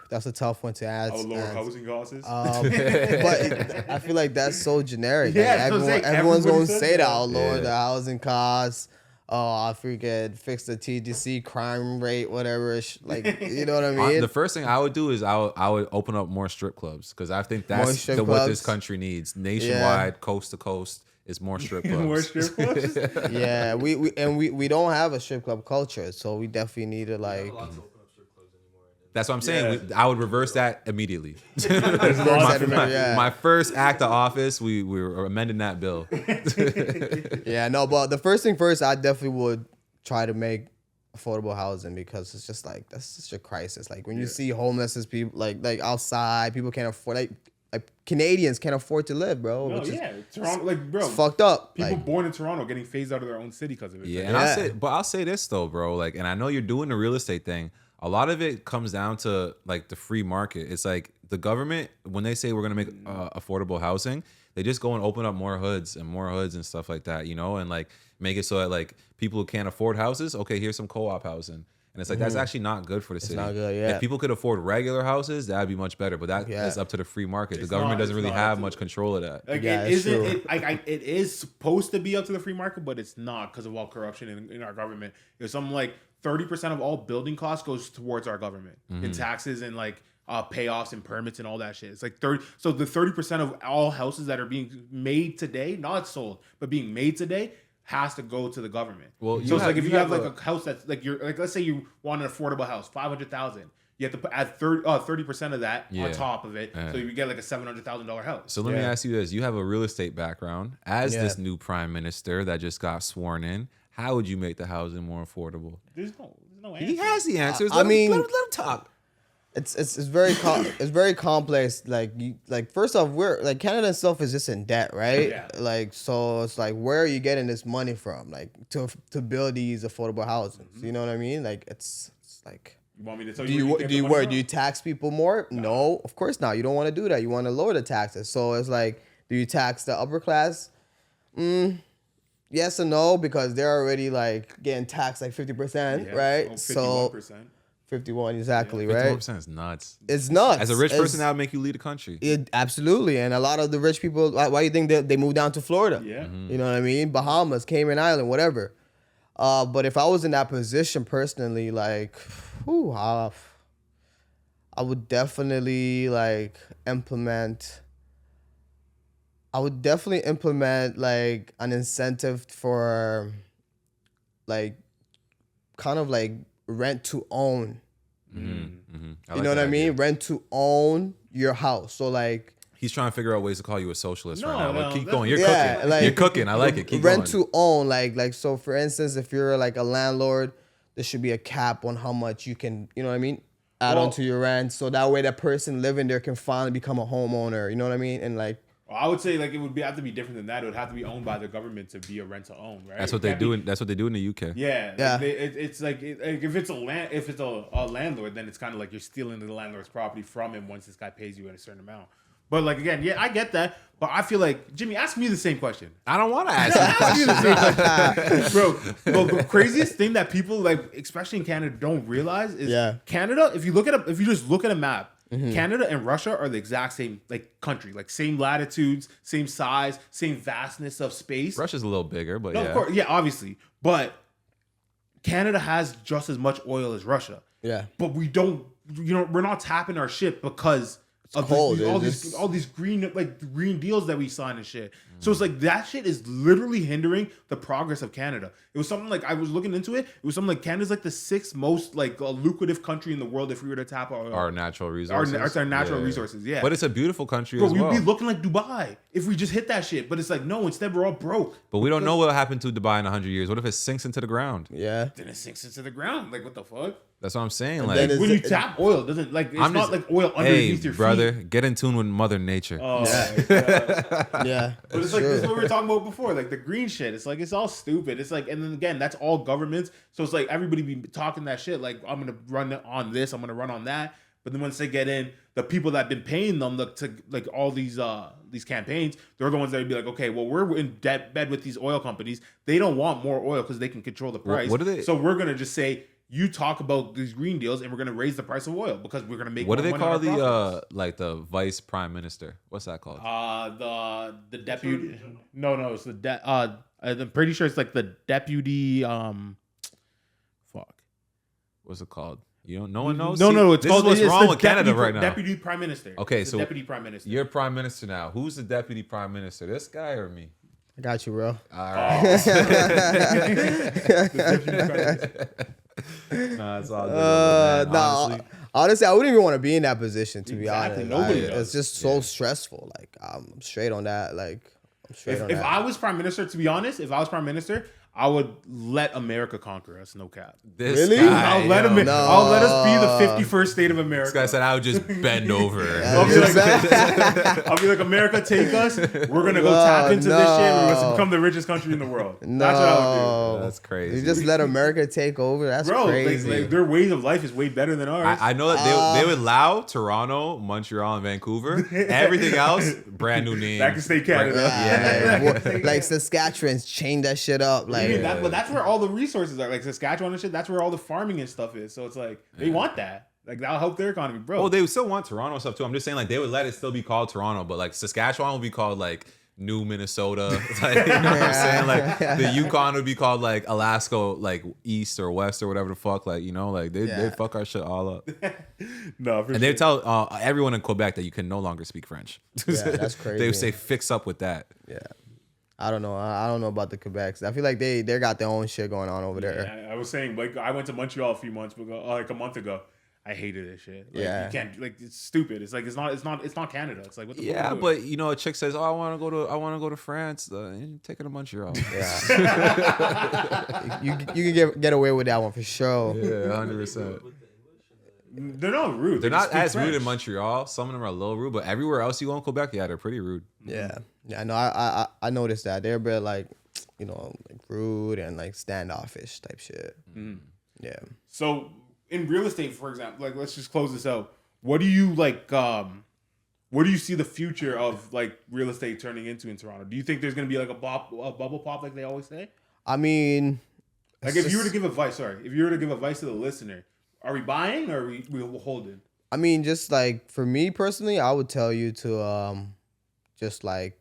That's a tough one to ask. I would lower housing costs. But I feel like that's so generic. Yeah, Like, that's what I'm saying. everyone's Everybody going to says say that. that. I'll lower Yeah. the housing costs. Oh, I forget, fix the TDC crime rate, whatever. Like, you know what I mean? The first thing I would do is I would open up more strip clubs, because I think that's strip what this clubs. country needs. Nationwide, coast to coast, is more strip clubs. More strip clubs? Yeah, we don't have a strip club culture, so we definitely need to like. That's what I'm saying. I would reverse that immediately. Yeah. My first act of office, we were amending that bill. Yeah, no, but the first thing first, I definitely would try to make affordable housing, because it's just like that's such a crisis. Like when you see homeless people like outside, people can't afford like Canadians can't afford to live, bro. No, which is, yeah. Toronto, like, bro. it's fucked up. People Like, born in Toronto getting phased out of their own city because of it. Yeah, Like, and I'll say this though, bro. Like, and I know you're doing the real estate thing. A lot of it comes down to like the free market. It's like the government, when they say we're gonna make affordable housing, they just go and open up more hoods and stuff like that, you know, and like make it so that like people who can't afford houses, okay, here's some co-op housing. And it's like that's actually not good for the city. not good, yeah. If people could afford regular houses, that'd be much better. But that is up to the free market. The government doesn't really have much control of that. Like Yeah, it it's isn't. true. It is supposed to be up to the free market, but it's not because of all corruption in our government. There's something like 30% of all building costs goes towards our government in taxes and like payoffs and permits and all that shit. It's like 30. So the 30% of all houses that are being made today, not sold, but being made today, has to go to the government. Well, so it's like if you have like a house that's like you're like, let's say you want an affordable house, 500,000. You have to put add 30% of that on top of it, so you get like a $700,000 house. So let me ask you this: you have a real estate background. As this new prime minister that just got sworn in, how would you make the housing more affordable? There's no answer. He has the answers. I mean, let him talk. it's very it's very complex. Like first off, we're like Canada itself is just in debt, right? Yeah. Like so, it's like where are you getting this money from? Like to build these affordable houses. You know what I mean? Like it's like. You want me to tell Do you? you where do you get the where money do you tax people more? No, of course not. You don't want to do that. You want to lower the taxes. So it's like, do you tax the upper class? Yes and no, because they're already like getting taxed like 50%, from? right? Oh, So 51%. 51 exactly, right? 51% is nuts. It's nuts. As a rich It's- person, that would make you lead a country. It absolutely, and a lot of the rich people. Why do you think they move down to Florida? Yeah. You know what I mean? Bahamas, Cayman Island, whatever. But if I was in that position personally, like, I would definitely like implement. I would definitely implement like an incentive for, like, kind of like rent to own You know what I mean? Rent to own your house. So like He's trying to figure out ways to call you a socialist right now. No, But keep that's- going. You're Yeah, cooking. like- You're cooking. I like it. Keep rent going. to own, like so for instance, if you're like a landlord, there should be a cap on how much you can, you know what I mean, add Well- onto your rent, so that way that person living there can finally become a homeowner. You know what I mean? And like I would say like it would have to be different than that. It would have to be owned by the government to be a rent to own, right? That's what It they can't do. be- That's what they do in the UK. Yeah, Yeah. Like it's like if it's a landlord, then it's kind of like you're stealing the landlord's property from him once this guy pays you at a certain amount. But like again, yeah, I get that. But I feel like Jimmy, ask me the same question. I don't want to ask you. Ask me the same question. Bro. The craziest thing that people like, especially in Canada, don't realize is Canada. If you just look at a map, Canada and Russia are the exact same like country, like same latitudes, same size, same vastness of space. Russia's a little bigger, but No, yeah. of course, yeah, obviously. But Canada has just as much oil as Russia. yeah. But we don't, we're not tapping our shit because of cold. all It's these green deals that we sign and shit. So it's like that shit is literally hindering the progress of Canada. It was something like I was looking into it. It was something like Canada's like the 6th most like lucrative country in the world if we were to tap Our natural resources. our natural Yeah. resources. Yeah, But it's a beautiful country bro, as we'd well. be looking like Dubai if we just hit that shit. But it's like no, instead we're all broke. But we don't know what'll happen to Dubai in 100 years. What if it sinks into the ground? Yeah. Then it sinks into the ground. Like what the fuck? That's what I'm saying. then Like, it's- When you tap oil, it doesn't like it's I'm not just- like oil hey, underneath your brother, feet. get in tune with Mother Nature. Oh, my God. Yeah. But it's like this is what we were talking about before, like the green shit. It's like it's all stupid. It's like, and then again, that's all governments. So it's like everybody be talking that shit. Like I'm gonna run on this, I'm gonna run on that. But then once they get in, the people that have been paying them to like all these campaigns, they're the ones that would be like, okay, well we're in bed with these oil companies. They don't want more oil because they can control the price. What do they? So we're gonna just say you talk about these green deals, and we're gonna raise the price of oil because we're gonna make. What do more they money on call our the profits. like the vice prime minister? What's that called? The deputy. No, it's the I'm pretty sure it's like the deputy. Fuck. What's it called? You don't. No one knows. No. It's this called. is what's it's wrong the with Canada deputy, right now. Deputy prime minister. Okay, It's so the deputy prime minister. You're prime minister now. Who's the deputy prime minister? This guy or me? I got you, bro. All right. The deputy prime minister. Nah, it's all good. Man. Honestly, Honestly, I wouldn't even want to be in that position, to be Exactly. honest. Nobody It's does. just so stressful. Like I'm straight on that. Like I'm straight on If that. I was prime minister, to be honest, if I was prime minister, I would let America conquer us. No cap. this Really? guy, I'll let yo. him. I'll let us be the 51st state of America. This guy said I would just bend over. I'll be like, America, take us. We're gonna go tap into this shit. We're gonna become the richest country in the world. That's what I would That's crazy. You just let America take over. That's do. Bro, crazy. like, their ways of life is way better than ours. I know that they would allow Toronto, Montreal, and Vancouver. Everything else, brand new name. That can stay Canada. Yeah. Like Saskatchewan's chained that shit up. Like But that's where all the resources are. Like Saskatchewan and shit, that's where all the farming and stuff is. So it's like, they want that. Like, that'll help their economy, bro. Oh, they would still want Toronto stuff too. I'm just saying, like, they would let it still be called Toronto, but like Saskatchewan would be called like New Minnesota. Like, you know what I'm saying? Like the Yukon would be called like Alaska, like East or West or whatever the fuck. Like, you know, like they fuck our shit all up. No, for And they tell everyone in Quebec that you can no longer speak French. Yeah, that's crazy. They would say fix up with that. yeah. I don't know. I don't know about the Quebecs. I feel like they got their own shit going on over there. I was saying, like, I went to Montreal a month ago. I hated this shit. Like, Yeah. you can't, like, it's stupid. It's like it's not Canada. It's like, what the fuck? Yeah, are we doing? but you know, a chick says, "Oh, I want to go to France." Take her to Montreal. Yeah. you can get away with that one for sure. Yeah, 100%. They're not rude. They're They not just speak as rude in French. Montreal. Some of them are a little rude, but everywhere else you go in Quebec, yeah, they're pretty rude. Yeah. Yeah, no, I noticed that. They're a bit like, like rude and like standoffish type shit. Yeah. So in real estate, for example, like, let's just close this out. What do you like? What do you see the future of like real estate turning into in Toronto? Do you think there's gonna be like a bubble pop, like they always say? I mean, Like, if you were to give advice, to the listener, are we buying or are we holding? I mean, just like for me personally, I would tell you to just like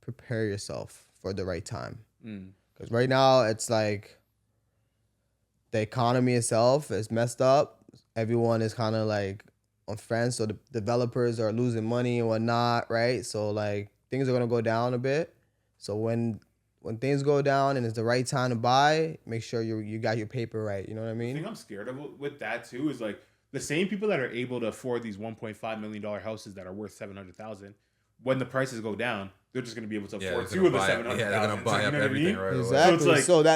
prepare yourself for the right time. Because right now it's like the economy itself is messed up. Everyone is kind of like on fence, so the developers are losing money and whatnot, right? So like things are gonna go down a bit. So when when things go down and it's the right time to buy, make sure you got your paper right. You know what I The mean? thing I'm scared of with that too is like the same people that are able to afford these $1.5 million houses that are worth 700,000. When the prices go down, they're just going to be able to afford two of the 700,000. Yeah, they're gonna buy up everything right away. Exactly. So it's like-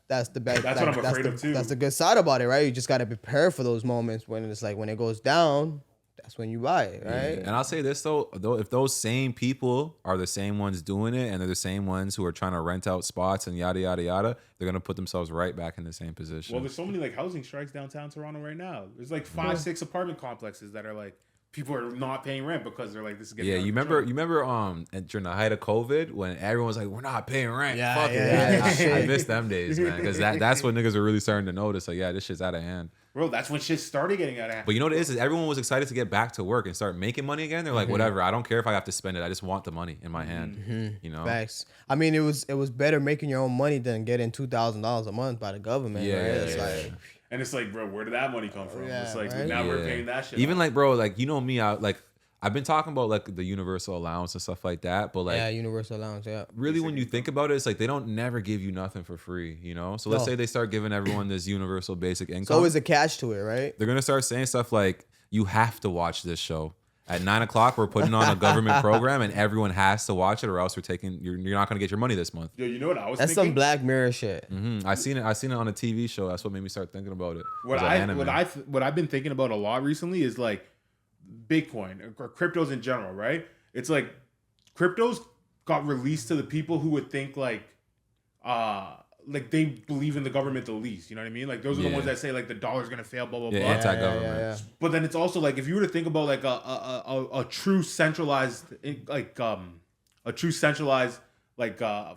that's the best. That's what I'm afraid of, too. That's the good side about it, right? You just got to prepare for those moments when it's like when it goes down. That's when you buy it, right? And I'll say this though, if those same people are the same ones doing it and they're the same ones who are trying to rent out spots and yada yada yada, they're gonna put themselves right back in the same position. Well, there's so many like housing strikes downtown Toronto right now. There's like 5-6 apartment complexes that are like people are not paying rent because they're like this is getting Yeah, out of you control. remember during the height of COVID when everyone was like, we're not paying rent. Yeah, Fuck yeah, it. yeah. I miss them days, man, because that's when niggas are really starting to notice like, yeah, this shit's out of hand. Bro, that's when shit started getting out of hand. But you know what it is everyone was excited to get back to work and start making money again. They're like, whatever, I don't care if I have to spend it. I just want the money in my hand. You know? Facts. I mean, it was better making your own money than getting $2,000 a month by the government. Yeah, right? yeah, It's yeah, like, yeah. And it's like, bro, where did that money come from? Yeah, It's like right? now we're Yeah. paying that shit. Even off. like, bro, like, you know me, I've been talking about like the universal allowance and stuff like that, but like yeah, universal allowance. Yeah. really when you think about it, it's like they don't never give you nothing for free, you know? So let's No. say they start giving everyone this universal basic income. It's always a catch to it, right? They're gonna start saying stuff like, you have to watch this show. At 9 o'clock, we're putting on a government program and everyone has to watch it or else you're not gonna get your money this month. Yo, you know what I was That's thinking? some Black Mirror shit. I seen it on a TV show. That's what made me start thinking about it. What It was an anime. what I've been thinking about a lot recently is like Bitcoin or cryptos in general, right? It's like cryptos got released to the people who would think like they believe in the government the least. You know what I mean? Like those are the Yeah. ones that say like the dollar's gonna fail, blah blah Yeah, blah. anti-government. Yeah. But then it's also like if you were to think about like a true centralized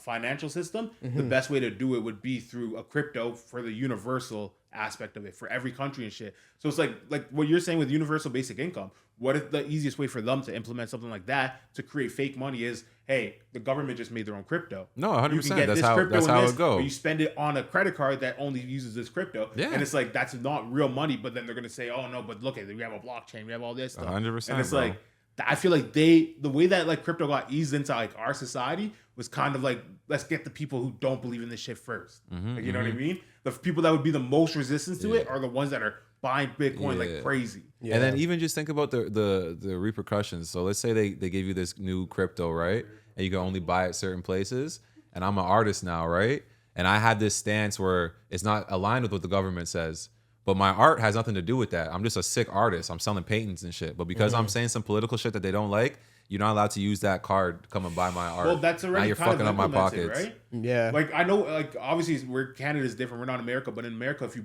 financial system, the best way to do it would be through a crypto for the universal aspect of it for every country and shit. So it's like what you're saying with universal basic income. What if the easiest way for them to implement something like that to create fake money is, hey, the government just made their own crypto. No, 100%. You can get That's this how- crypto that's and how this, it go. but you spend it on a credit card that only uses this crypto. Yeah. And it's like that's not real money, but then they're gonna say, oh no, but look at it, we have a blockchain, we have all this stuff. 100%, And it's bro. like I feel like the way that like crypto got eased into like our society was kind of like, let's get the people who don't believe in this shit first. Like, you know what I mean? The people that would be the most resistance to it are the ones that are buying Bitcoin like crazy. Yeah. And then even just think about the repercussions. So let's say they give you this new crypto, right? And you can only buy it certain places. And I'm an artist now, right? And I had this stance where it's not aligned with what the government says. But my art has nothing to do with that. I'm just a sick artist. I'm selling paintings and shit. But because I'm saying some political shit that they don't like, you're not allowed to use that card to come and buy my art. Well, that's already now you're kind fucking of up my implemented, pockets. right? Yeah. Like I know, like obviously, Canada's different. We're not America, but in America, if you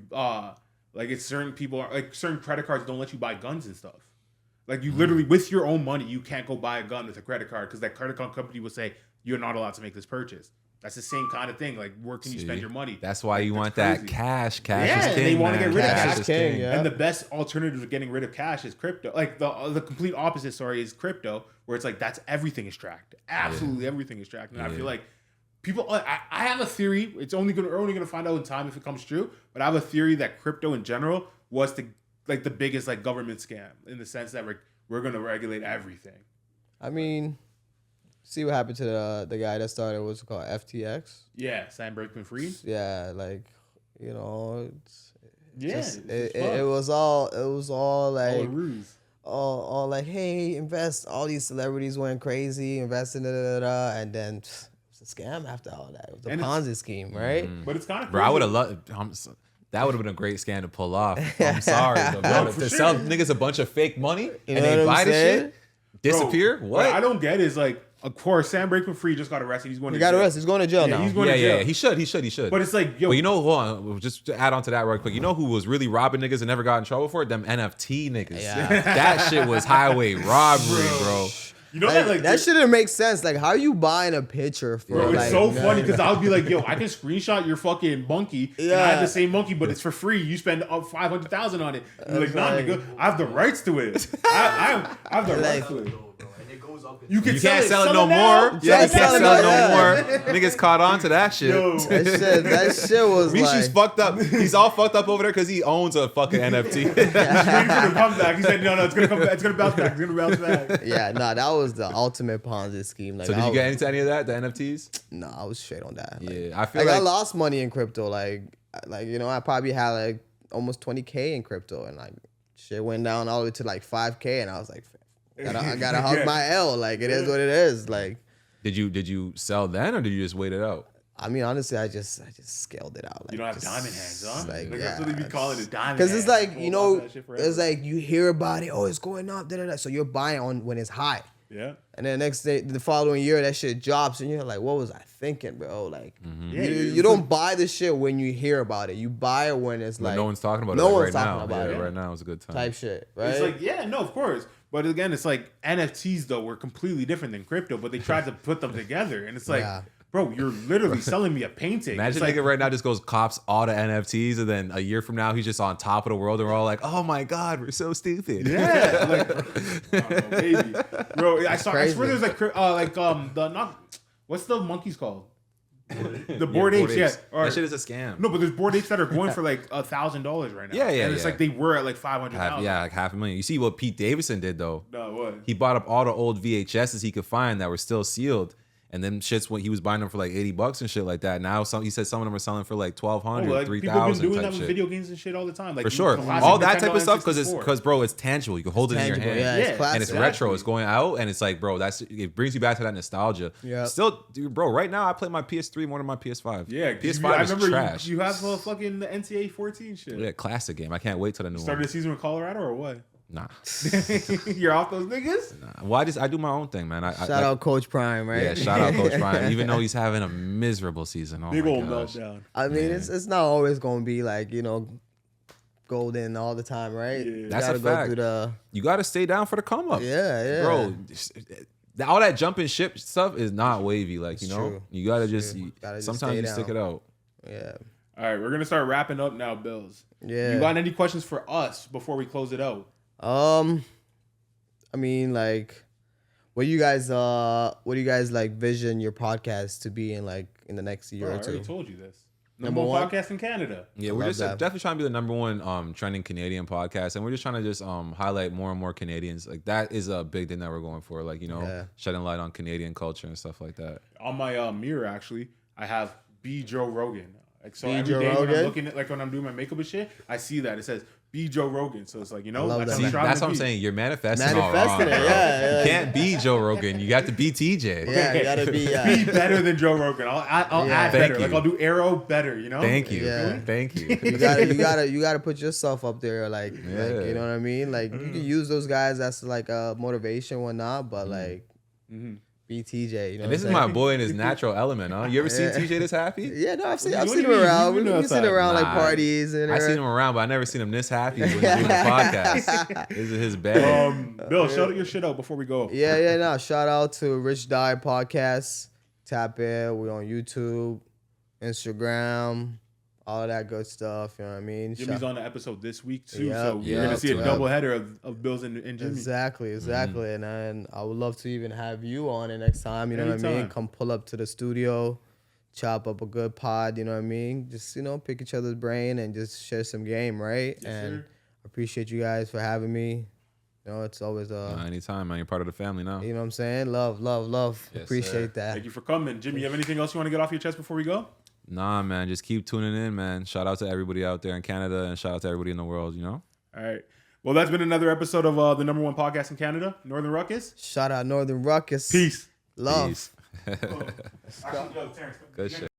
like, it's certain people like certain credit cards don't let you buy guns and stuff. Like you literally with your own money, you can't go buy a gun with a credit card because that credit card company will say you're not allowed to make this purchase. That's the same kind of thing. Like where can you spend your money? That's why Like, you that's want that crazy. cash. Yeah, Cash is and king, they wanna man. get rid of cash. is King, yeah. And the best alternative to getting rid of cash is crypto. Like the complete opposite, is crypto, where it's like that's everything is tracked. Absolutely everything is tracked. And I feel like people, I have a theory. We're only gonna find out in time if it comes true. But I have a theory that crypto in general was the biggest like government scam in the sense that we're gonna regulate everything. I mean, see what happened to the guy that started what's it called, FTX. Yeah, Sam Bankman-Fried. Yeah, like it's Yeah, just, it was all all like a ruse. all like, hey, invest. All these celebrities went crazy, investing, and then it was a scam after all that. It was a And Ponzi scheme, right? But it's kind of Bro, I would have loved. That would have been a great scam to pull off. I'm sorry, but bro, for to sure. sell niggas a bunch of fake money and know they what I'm buy the saying? shit, disappear. Bro, What? I don't get is like, of course, Sam Bankman-Fried just got arrested. He's going He to got jail. arrested. He's going to jail Yeah, now. he's going Yeah, to jail. yeah, he should. But it's like, yo, But you know, hold on, just to add on to that real quick. You know who was really robbing niggas and never got in trouble for it? Them NFT niggas. Yeah. That shit was highway robbery, bro. you know Like, that shouldn't make sense. Like, how are you buying a picture for? Bro, it's like, so funny because I'll be like, yo, I can screenshot your fucking monkey. And I Yeah. have the same monkey, but it's for free. You spend $500,000 on it. You're like, nah, like- nigga, I have the rights to it. I have the rights to it. Bro, and it goes You You can't sell it no now? more. Yeah, you Sell can't it sell it now, no more. Niggas caught on to that shit. Yo. That shit was Mishu's like, fucked up. He's all fucked up over there because he owns a fucking NFT. Waiting for the comeback. He said, no, it's gonna come back. It's gonna bounce back. It's gonna bounce back. yeah, nah, that was the ultimate Ponzi scheme. Like, So did I you get was- into any of that, the NFTs? No, I was straight on that. Like, Yeah, I feel I like lost money in crypto. Like you know, I probably had like almost 20K in crypto, and like shit went down all the way to like 5K, and I was like, I gotta hug Yeah. my L. Like it is what it is. Like, did you sell then or did you just wait it out? I mean, honestly, I just scaled it out. Like, You don't have just, diamond hands, huh? Like, Like, yeah, that's what they be calling it, diamond because hands. it's like, Hold you on know, to that shit forever. it's like you hear about it. Oh, it's going up. Da, da, da. So you're buying on when it's high. Yeah. And then next day, the following year, that shit drops, and you're like, "What was I thinking, bro?" Like, Yeah, you don't buy the shit when you hear about it. You buy it when it's But like no one's talking about no it like, one's right talking now. about Yeah, it. right now is a good time. type shit, right? It's like, yeah, no, of course. But again, it's like NFTs though were completely different than crypto, but they tried to put them together, and it's like, Yeah. bro, you're literally selling me a painting. Imagine it's like, nigga right now just goes cops all the NFTs, and then a year from now he's just on top of the world, and we're all like, "Oh my god, we're so stupid." yeah, like, I don't know, maybe, bro. I swear crazy. there's the not what's the monkeys called? The board apes, yeah. Or, That shit is a scam. no, but there's board apes that are going for like $1,000 right now. Yeah, yeah, And it's yeah. like they were at like 500,000. Yeah, like $500,000. You see what Pete Davidson did though? No, what? He bought up all the old VHSs he could find that were still sealed. And then shits when he was buying them for like $80 and shit like that. Now he said some of them are selling for like $1,200, Like, people have been $3,000 doing type that with shit. video games and shit all the time. Like For sure, classic all that Nintendo type of stuff N64. because bro, it's tangible. You can hold it in tangible, your hand, yeah, Yeah. it's classic. and it's retro. It's going out, and it's like, bro, it brings you back to that nostalgia. Yeah. Still, dude, bro, right now I play my PS3 more than my PS5. Yeah, PS5 I is remember trash. you have fucking the NCAA 14 shit. Yeah, classic game. I can't wait till the new Started one. the season with Colorado or what? Nah, You're off those niggas? nah. Well, I do my own thing, man. Shout out Coach Prime, right? Yeah, shout out Coach Brian. Even though he's having a miserable season. Oh Big my old gosh. meltdown. I mean, it's not always gonna be like, you know, golden all the time, right? Yeah. You That's gotta a go fact. through the You got to stay down for the come up. yeah. Bro, all that jumping ship stuff is not wavy. Like, you It's know, true. you got to It's just, true. Gotta just sometimes stay you stick down. it out. Yeah. All right, we're going to start wrapping up now, Bills. Yeah. You got any questions for us before we close it out? I mean, like, what do you guys like vision your podcast to be in, like, in the next year Bro, I or already two? told you this. Number Number one one? podcast in Canada. Yeah, we're love just that. definitely trying to be the number one trending Canadian podcast, and we're just trying to just highlight more and more Canadians. Like that is a big thing that we're going for. Like, you know, Yeah. shedding light on Canadian culture and stuff like that. On my mirror, actually, I have B. Joe Rogan. Like, so B. every Joe day when I'm Rogan? looking at, like, when I'm doing my makeup and shit, I see that. It says B. Joe Rogan. So it's like, you know, love that's that. how See, I'm striving that's to what I'm be. saying. You're manifesting all wrong. Manifesting it, bro. yeah. You can't be Joe Rogan. You got to be TJ. Yeah, you gotta be. Be better than Joe Rogan. I'll Yeah. add Thank better. you. Like, I'll do Arrow better, you know? Thank you. Yeah. Thank you. You gotta put yourself up there, like you know what I mean. Like you can use those guys as like a motivation, whatnot, but like be TJ. You know, And this is my boy in his natural element, huh? You ever seen TJ this happy? Yeah, no, I've seen What do him you mean? around. You've been We've seen outside. him around like Nah. parties and I seen him around, but I never seen him this happy when he's doing the podcast. This is his bag. Bill, shout your shit out before we go. Yeah. No, shout out to Rich Die Podcast. Tap in. We're on YouTube, Instagram, all that good stuff. You know what I mean? Jimmy's on the episode this week, too. Yep, So you're going yep, to see a yep. double header of Bills and Jimmy. Exactly. And then I would love to even have you on it next time. You know what I mean? Anytime. Come pull up to the studio, chop up a good pod. You know what I mean? Just, you know, pick each other's brain and just share some game, right? Yes, and sir. appreciate you guys for having me. You know, it's always Anytime, man. You're part of the family now. you know what I'm saying? Love. Yes, Appreciate sir. that. Thank you for coming. Jimmy, you have anything else you want to get off your chest before we go? Nah, man. Just keep tuning in, man. Shout out to everybody out there in Canada and shout out to everybody in the world, you know? All right. Well, that's been another episode of the number one podcast in Canada, Northern Ruckus. Shout out Northern Ruckus. Peace. Love. Peace. Actually, yo, Terrence, Good shit.